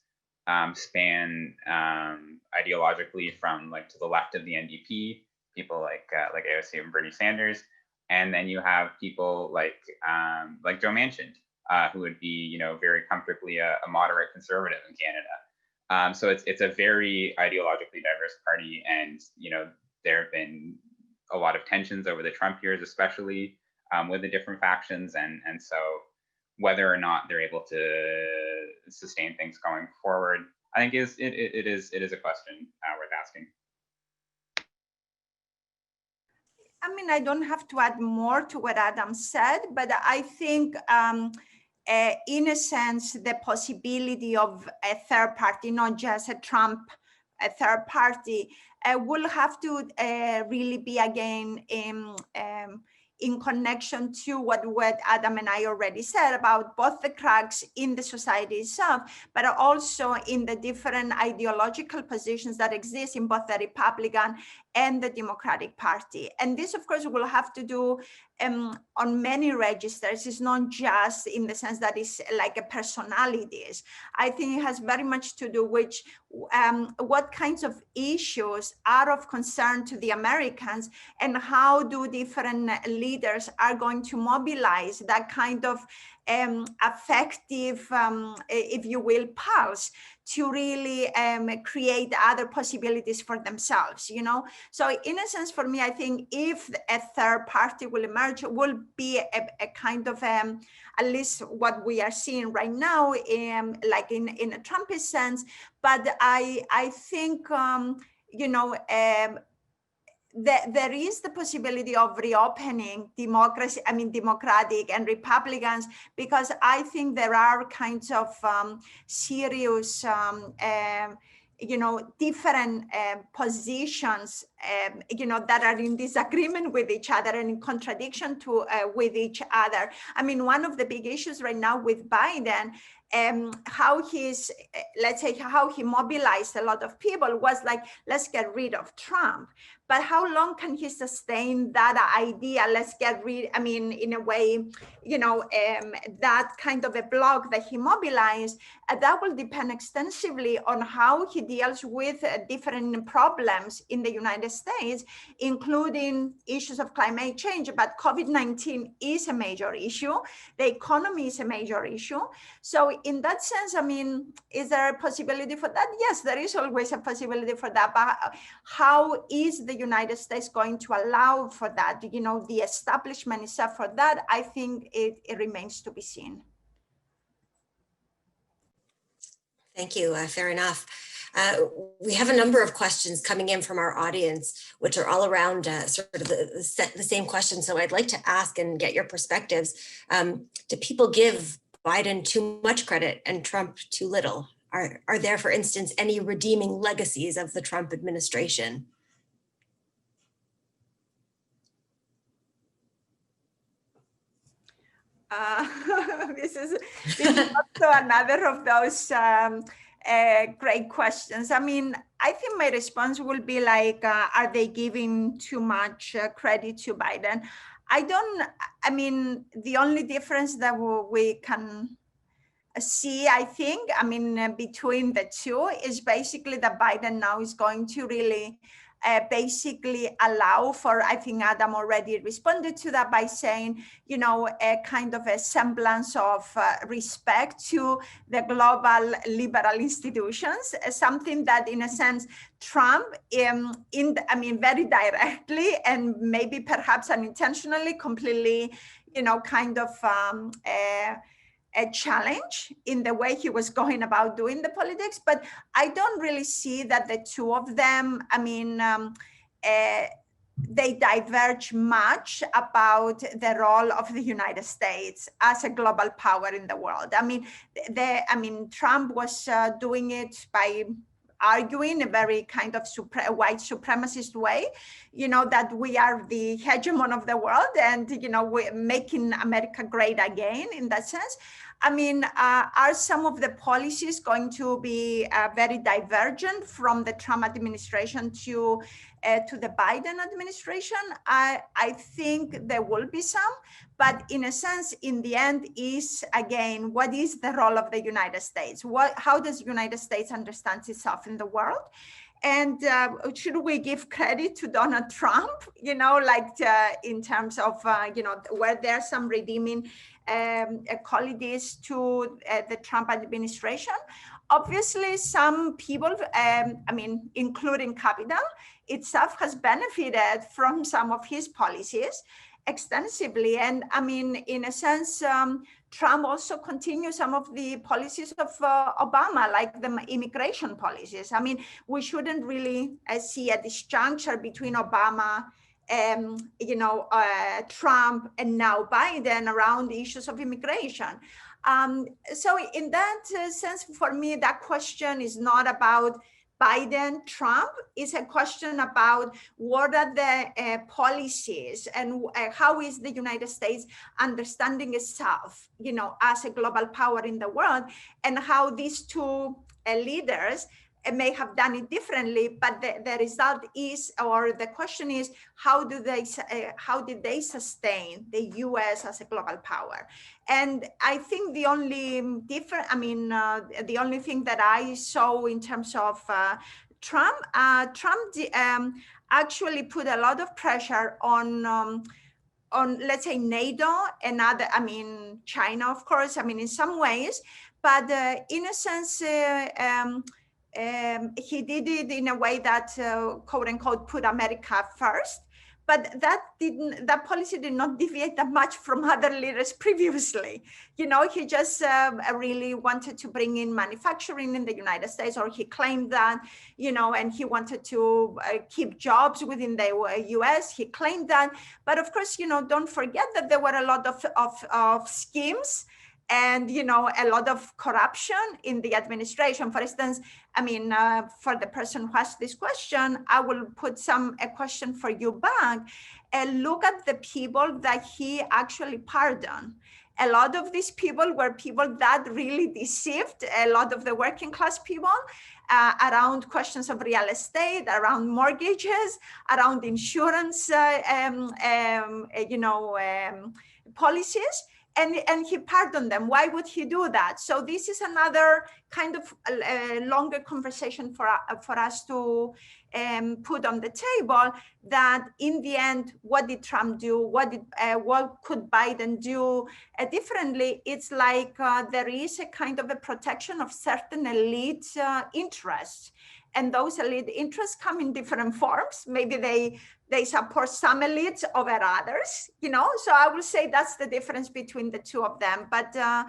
span ideologically from to the left of the NDP, people like AOC and Bernie Sanders, and then you have people like Joe Manchin, who would be very comfortably a moderate conservative in Canada. So it's a very ideologically diverse party, and there have been a lot of tensions over the Trump years, especially with the different factions, and so whether or not they're able to sustain things going forward, I think it is a question worth asking. I don't have to add more to what Adam said, but I think in a sense, the possibility of a third party, not just a third party, will have to really be again in connection to what Adam and I already said about both the cracks in the society itself, but also in the different ideological positions that exist in both the Republican and the Democratic Party. And this, of course, will have to do on many registers. It's not just in the sense that it's like a personalities. I think it has very much to do with what kinds of issues are of concern to the Americans, and how do different leaders are going to mobilize that kind of effective, if you will, pulse to really create other possibilities for themselves, So in a sense, for me, I think if a third party will emerge, will be a kind of, at least what we are seeing right now, like in a Trumpist sense. But I think, there is the possibility of reopening Democratic and Republicans, because I think there are kinds of serious, different positions, that are in disagreement with each other and in contradiction with each other. One of the big issues right now with Biden, how how he mobilized a lot of people was like, let's get rid of Trump. But how long can he sustain that idea? Let's get rid, in a way, that kind of a block that he mobilized, that will depend extensively on how he deals with different problems in the United States, including issues of climate change. But COVID-19 is a major issue. The economy is a major issue. So in that sense, is there a possibility for that? Yes, there is always a possibility for that. But how is the United States going to allow for that? The establishment itself for that, I think it remains to be seen. Thank you. Fair enough. We have a number of questions coming in from our audience, which are all around sort of the same question. So I'd like to ask and get your perspectives. Do people give Biden too much credit and Trump too little? Are there, for instance, any redeeming legacies of the Trump administration? This is also another of those great questions. I think my response will be like, are they giving too much credit to Biden? The only difference that we can see, I think, between the two is basically that Biden now is going to really basically allow for, I think Adam already responded to that by saying, you know, a kind of a semblance of respect to the global liberal institutions, something that in a sense Trump, very directly and maybe perhaps unintentionally, completely, you know, kind of a challenge in the way he was going about doing the politics. But I don't really see that the two of them, they diverge much about the role of the United States as a global power in the world. Trump was doing it by arguing a very kind of white supremacist way, you know, that we are the hegemon of the world and, you know, we're making America great again in that sense. Are some of the policies going to be very divergent from the Trump administration to the Biden administration? I think there will be some, but in a sense, in the end, is again, what is the role of the United States? How does the United States understand itself in the world? And should we give credit to Donald Trump, you know, like in terms of, you know, where there are some redeeming qualities to the Trump administration? Obviously, some people, including Capital itself, has benefited from some of his policies extensively. And in a sense, Trump also continues some of the policies of Obama, like the immigration policies. We shouldn't really see a disjuncture between Obama, Trump, and now Biden around the issues of immigration. So in that sense, for me, that question is not about Biden, Trump. Is a question about what are the policies and how is the United States understanding itself, you know, as a global power in the world, and how these two leaders may have done it differently, but the result is, or the question is, how did they sustain the U.S. as a global power? And I think the only the only thing that I saw in terms of Trump actually put a lot of pressure on let's say NATO and other, China, of course, in some ways, but in a sense, he did it in a way that quote unquote put America first, but that policy did not deviate that much from other leaders previously. You know, he just really wanted to bring in manufacturing in the United States, or he claimed that, you know, and he wanted to keep jobs within the US. He claimed that, but of course, you know, don't forget that there were a lot of schemes and, you know, a lot of corruption in the administration. For instance, for the person who asked this question, I will put a question for you back, and look at the people that he actually pardoned. A lot of these people were people that really deceived a lot of the working class people around questions of real estate, around mortgages, around insurance, policies. And he pardoned them. Why would he do that? So this is another kind of longer conversation for us to put on the table, that in the end, what did Trump do? What could Biden do differently? It's like there is a kind of a protection of certain elite interests. And those elite interests come in different forms. Maybe they support some elites over others, you know? So I will say that's the difference between the two of them. But, I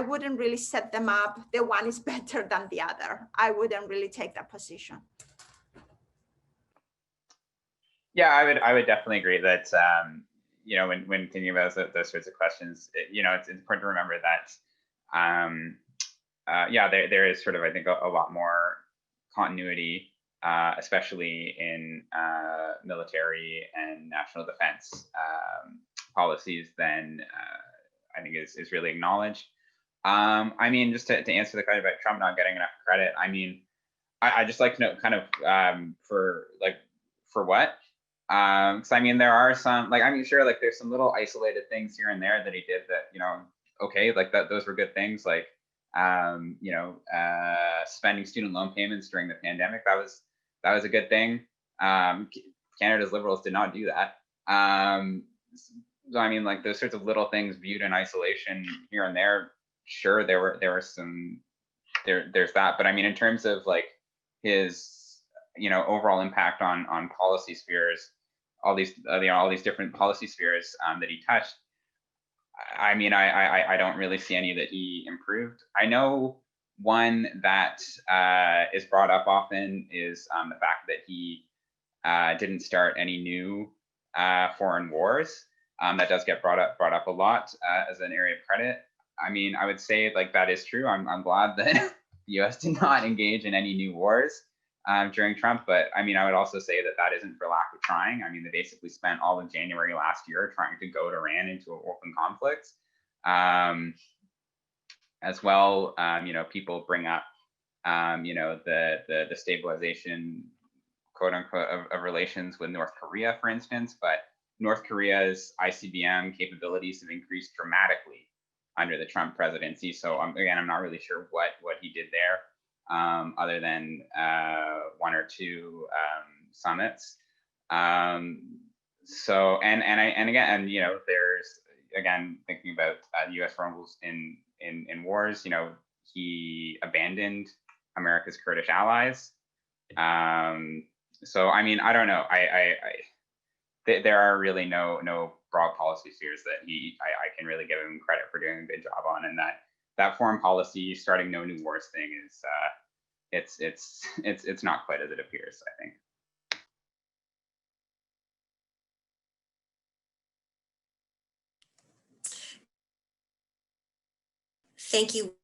wouldn't really set them up. The one is better than the other. I wouldn't really take that position. Yeah, I would definitely agree that, when thinking about those sorts of questions, it's important to remember that, there is sort of, I think, a lot more continuity, especially in military and national defense policies than I think is really acknowledged. Just to answer the question about Trump not getting enough credit, I just like to know kind of for what? Because there are some, sure, there's some little isolated things here and there that he did that, okay, those were good things, spending student loan payments during the pandemic. That was a good thing. Canada's Liberals did not do that. So I mean, like those sorts of little things viewed in isolation here and there, sure, there were some, there's that. But I mean, in terms of like his, overall impact on policy spheres, all these different policy spheres that he touched, I mean, I don't really see any that he improved. I know one that is brought up often is the fact that he didn't start any new foreign wars. That does get brought up a lot as an area of credit. I mean, I would say like that is true. I'm glad that the U.S. did not engage in any new wars during Trump, but I mean, I would also say that that isn't for lack of trying. I mean, they basically spent all of January last year trying to goad Iran into an open conflict. As well, people bring up, the stabilization, quote unquote, of relations with North Korea, for instance, but North Korea's ICBM capabilities have increased dramatically under the Trump presidency. So again, I'm not really sure what he did there, other than one or two summits. So and again, there's again thinking about U.S. roles in wars. He abandoned America's Kurdish allies. So I mean, I don't know. There are really no broad policy spheres that I can really give him credit for doing a good job on, and that foreign policy starting no new wars thing is it's not quite as it appears, I think. Thank you.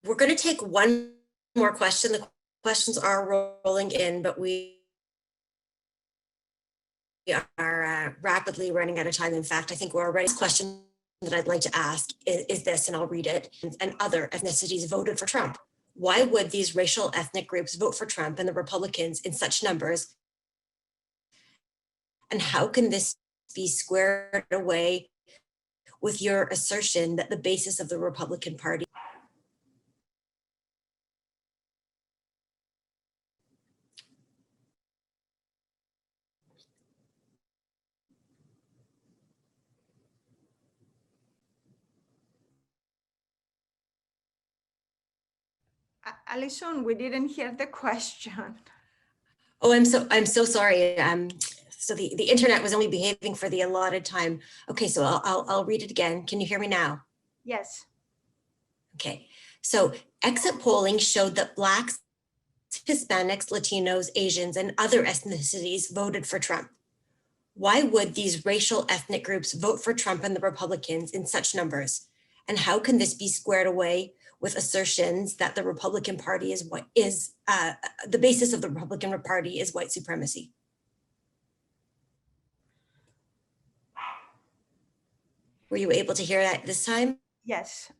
We're going to take one more question. The questions are rolling in, but we are rapidly running out of time. In fact, I think we're already. This question that I'd like to ask is this, and I'll read it. And other ethnicities voted for Trump. Why would these racial ethnic groups vote for Trump and the Republicans in such numbers? And how can this be squared away with your assertion that the basis of the Republican Party Alison, we didn't hear the question. Oh, I'm so sorry. So the internet was only behaving for the allotted time. Okay, so I'll read it again. Can you hear me now? Yes. Okay, so exit polling showed that Blacks, Hispanics, Latinos, Asians, and other ethnicities voted for Trump. Why would these racial ethnic groups vote for Trump and the Republicans in such numbers? And how can this be squared away with assertions that the Republican Party is the basis of the Republican Party is white supremacy? Were you able to hear that this time? Yes.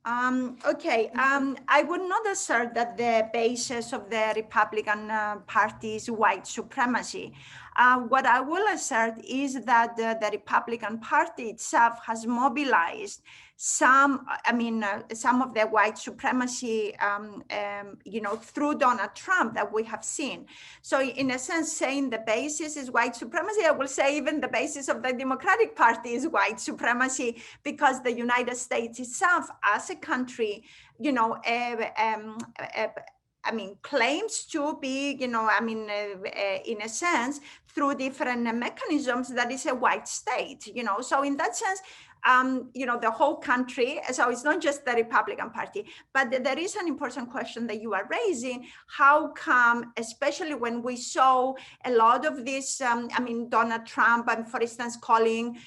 Okay. I would not assert that the basis of the Republican Party is white supremacy. What I will assert is that the Republican Party itself has mobilized some of the white supremacy, through Donald Trump that we have seen. So in a sense, saying the basis is white supremacy, I will say even the basis of the Democratic Party is white supremacy, because the United States itself as a country, claims to be, in a sense, through different mechanisms, that is a white state, So in that sense, the whole country, so it's not just the Republican Party, but there is an important question that you are raising. How come, especially when we saw a lot of this, Donald Trump, for instance, calling,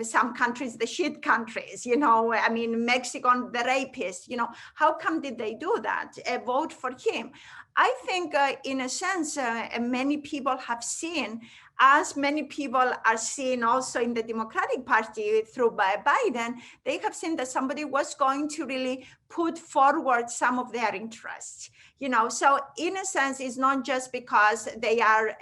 some countries the shit countries, Mexico, the rapists, how come did they do that? Vote for him. I think in a sense, many people have seen, as many people are seeing also in the Democratic Party through Biden, they have seen that somebody was going to really put forward some of their interests, So in a sense, it's not just because they are,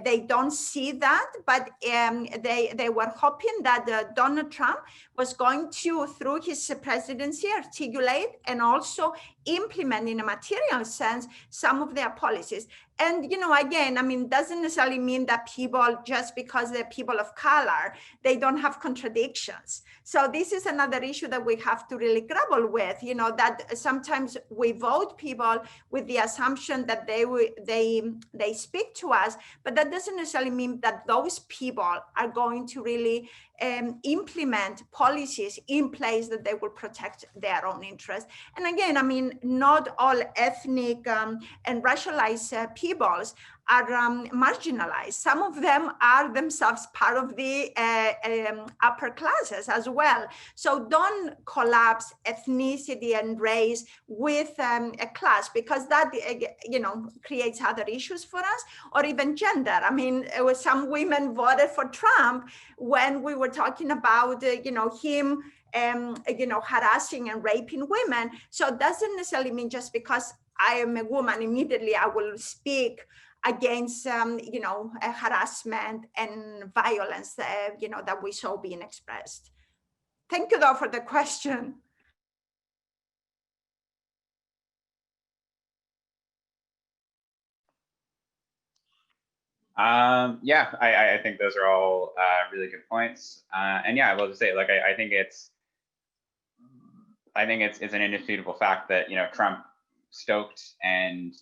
they don't see that, but they were hoping that Donald Trump was going to, through his presidency, articulate and also implement in a material sense some of their policies. And, again, I mean, doesn't necessarily mean that people, just because they're people of color, they don't have contradictions. So this is another issue that we have to really grapple with, that sometimes we vote people with the assumption that they speak to us, but that doesn't necessarily mean that those people are going to really implement policies in place that they will protect their own interests. And again, I mean, not all ethnic and racialized peoples are marginalized. Some of them are themselves part of the upper classes as well. So don't collapse ethnicity and race with a class, because that creates other issues for us, or even gender. I mean, some women voted for Trump when we were talking about him harassing and raping women. So it doesn't necessarily mean just because I am a woman, immediately I will speak against harassment and violence that we saw being expressed. Thank you though for the question. Yeah, I think those are all really good points. And yeah, I will just say, like, I think it's an indisputable fact that Trump stoked and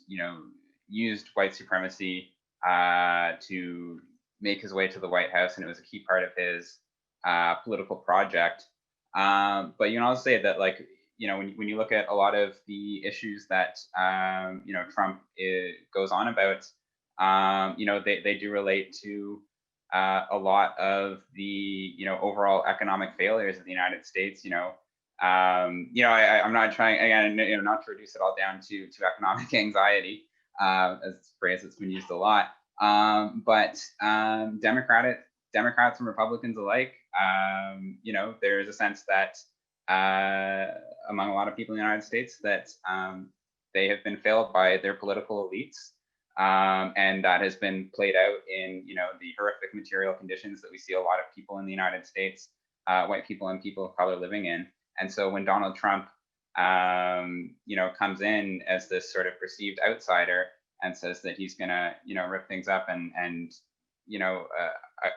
used white supremacy to make his way to the White House, and it was a key part of his political project. But you can also say that, like, when you look at a lot of the issues that Trump goes on about, they do relate to a lot of the overall economic failures of the United States. I'm not trying, again, not to reduce it all down to economic anxiety, as a phrase that's been used a lot. But Democrats and Republicans alike, there is a sense that among a lot of people in the United States that they have been failed by their political elites. And that has been played out in, the horrific material conditions that we see a lot of people in the United States, white people and people of color living in. And so when Donald Trump, comes in as this sort of perceived outsider and says that he's gonna, rip things up and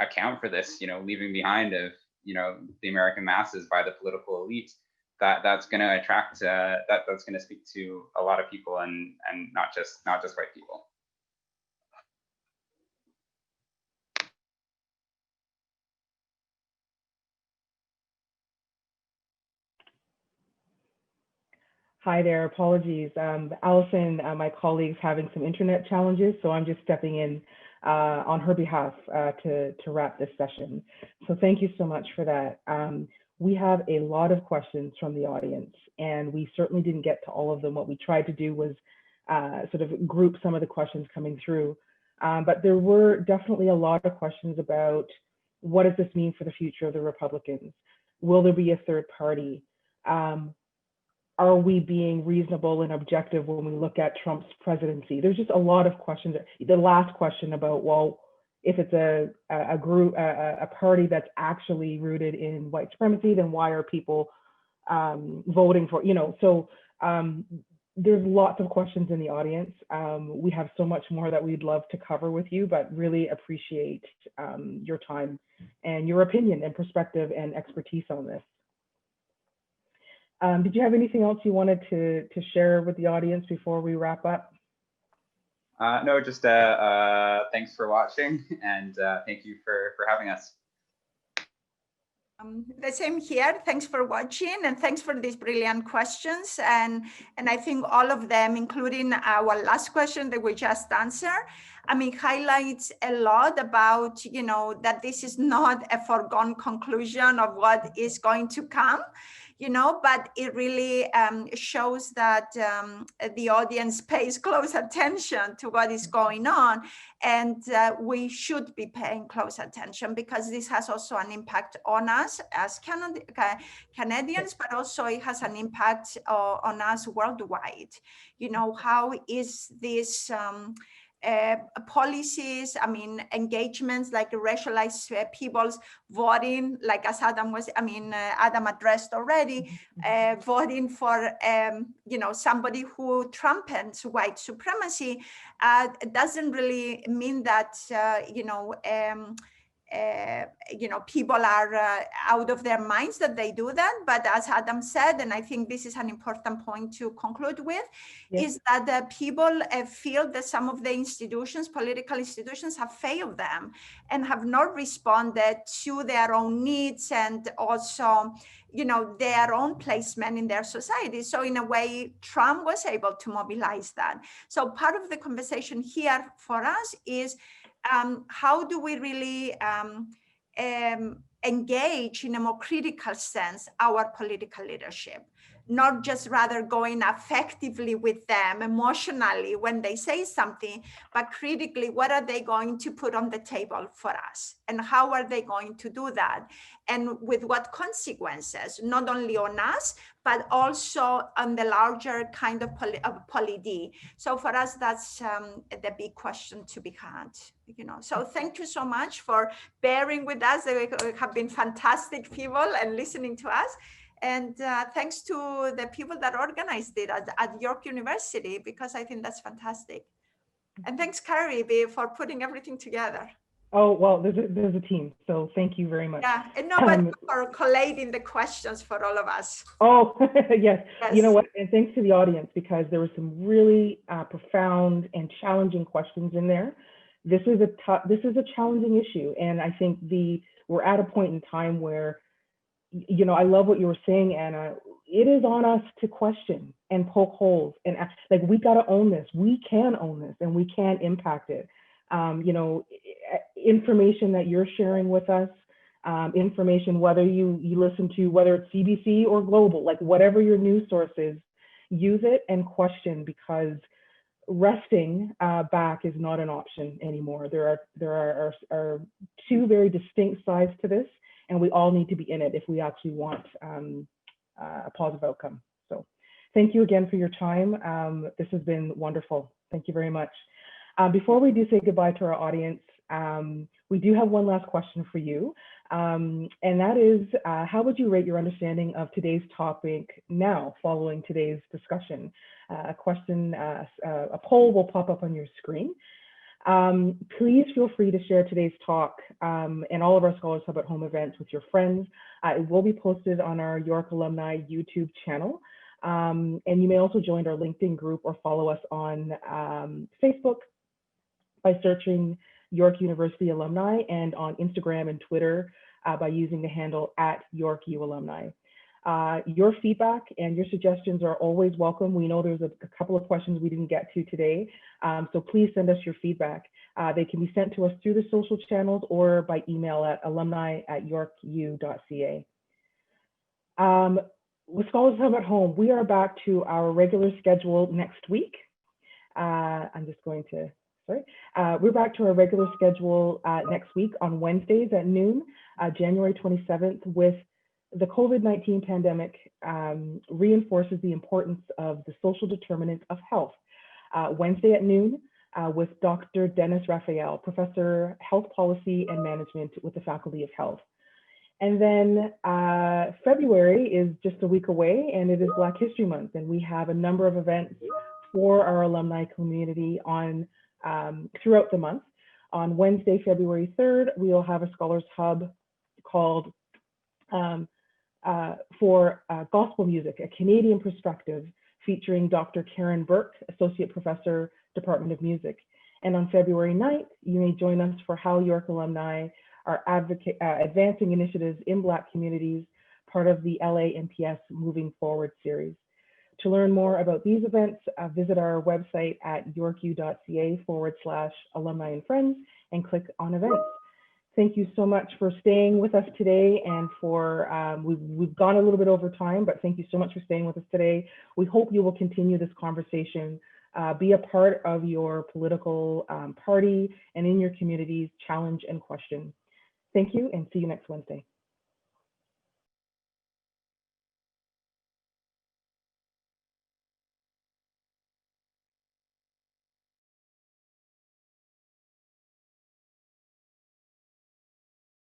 account for this, leaving behind of, the American masses by the political elite, that's going to attract, that's going to speak to a lot of people and not just white people. Hi there, apologies. Allison, my colleague's having some internet challenges, so I'm just stepping in on her behalf to wrap this session. So thank you so much for that. We have a lot of questions from the audience, and we certainly didn't get to all of them. What we tried to do was sort of group some of the questions coming through, but there were definitely a lot of questions about what does this mean for the future of the Republicans? Will there be a third party? Are we being reasonable and objective when we look at Trump's presidency? There's just a lot of questions. The last question about, well, if it's a group, a party that's actually rooted in white supremacy, then why are people voting for, so there's lots of questions in the audience. We have so much more that we'd love to cover with you, but really appreciate your time and your opinion and perspective and expertise on this. Did you have anything else you wanted to share with the audience before we wrap up? No, just thanks for watching, and thank you for having us. The same here. Thanks for watching, and thanks for these brilliant questions. And I think all of them, including our last question that we just answered, highlights a lot about, that this is not a foregone conclusion of what is going to come. But it really shows that the audience pays close attention to what is going on, and we should be paying close attention, because this has also an impact on us as Canadians, but also it has an impact on us worldwide. How is this policies, I mean, engagements like racialized people's voting, like as Adam Adam addressed already, voting for, somebody who trumpets white supremacy doesn't really mean that, people are out of their minds that they do that. But as Adam said, and I think this is an important point to conclude with, Yes. is that the people feel that some of the institutions, political institutions, have failed them and have not responded to their own needs and also, their own placement in their society. So in a way, Trump was able to mobilize that. So part of the conversation here for us is how do we really engage in a more critical sense our political leadership, not just rather going effectively with them emotionally when they say something, but critically, what are they going to put on the table for us? And how are they going to do that? And with what consequences, not only on us, but also on the larger kind of poly-D. So for us, that's the big question to be had. So thank you so much for bearing with us. They have been fantastic people and listening to us. And thanks to the people that organized it at York University, because I think that's fantastic. And thanks, Carrie, for putting everything together. Oh, well, there's a team, so thank you very much. Yeah, and no, but for collating the questions for all of us. Oh, yes. Yes. You know what? And thanks to the audience, because there were some really profound and challenging questions in there. This is a challenging issue, and I think we're at a point in time where, I love what you were saying, Anna. It is on us to question and poke holes, and like, we got to own this. We can own this, and we can impact it. Information that you're sharing with us, information, whether you listen to, whether it's CBC or global, like whatever your news source is, use it and question, because resting back is not an option anymore. There are two very distinct sides to this, and we all need to be in it if we actually want a positive outcome. So thank you again for your time. This has been wonderful. Thank you very much. Before we do say goodbye to our audience, we do have one last question for you. And that is, how would you rate your understanding of today's topic now, following today's discussion? A question, a poll will pop up on your screen. Please feel free to share today's talk and all of our Scholars Hub at Home events with your friends. It will be posted on our York Alumni YouTube channel. And you may also join our LinkedIn group or follow us on Facebook by searching York University Alumni, and on Instagram and Twitter by using the handle @YorkUAlumni. Your feedback and your suggestions are always welcome. We know there's a couple of questions we didn't get to today, so please send us your feedback. They can be sent to us through the social channels or by email at alumni@yorku.ca. With Scholars Hub at Home, we are back to our regular schedule next week. We're back to our regular schedule next week on Wednesdays at noon, January 27th, with the COVID-19 pandemic reinforces the importance of the social determinants of health. Wednesday at noon with Dr. Dennis Raphael, Professor Health Policy and Management with the Faculty of Health. And then February is just a week away, and it is Black History Month, and we have a number of events for our alumni community on throughout the month. On Wednesday, February 3rd, we will have a Scholars Hub called for Gospel Music, a Canadian Perspective, featuring Dr. Karen Burke, Associate Professor, Department of Music. And on February 9th, you may join us for How York Alumni are advancing initiatives in Black communities, part of the LA&PS Moving Forward series. To learn more about these events, visit our website at yorku.ca/alumni and friends and click on events. Thank you so much for staying with us today, and for, we've gone a little bit over time, but thank you so much for staying with us today. We hope you will continue this conversation, be a part of your political party and in your communities, challenge and question. Thank you, and see you next Wednesday.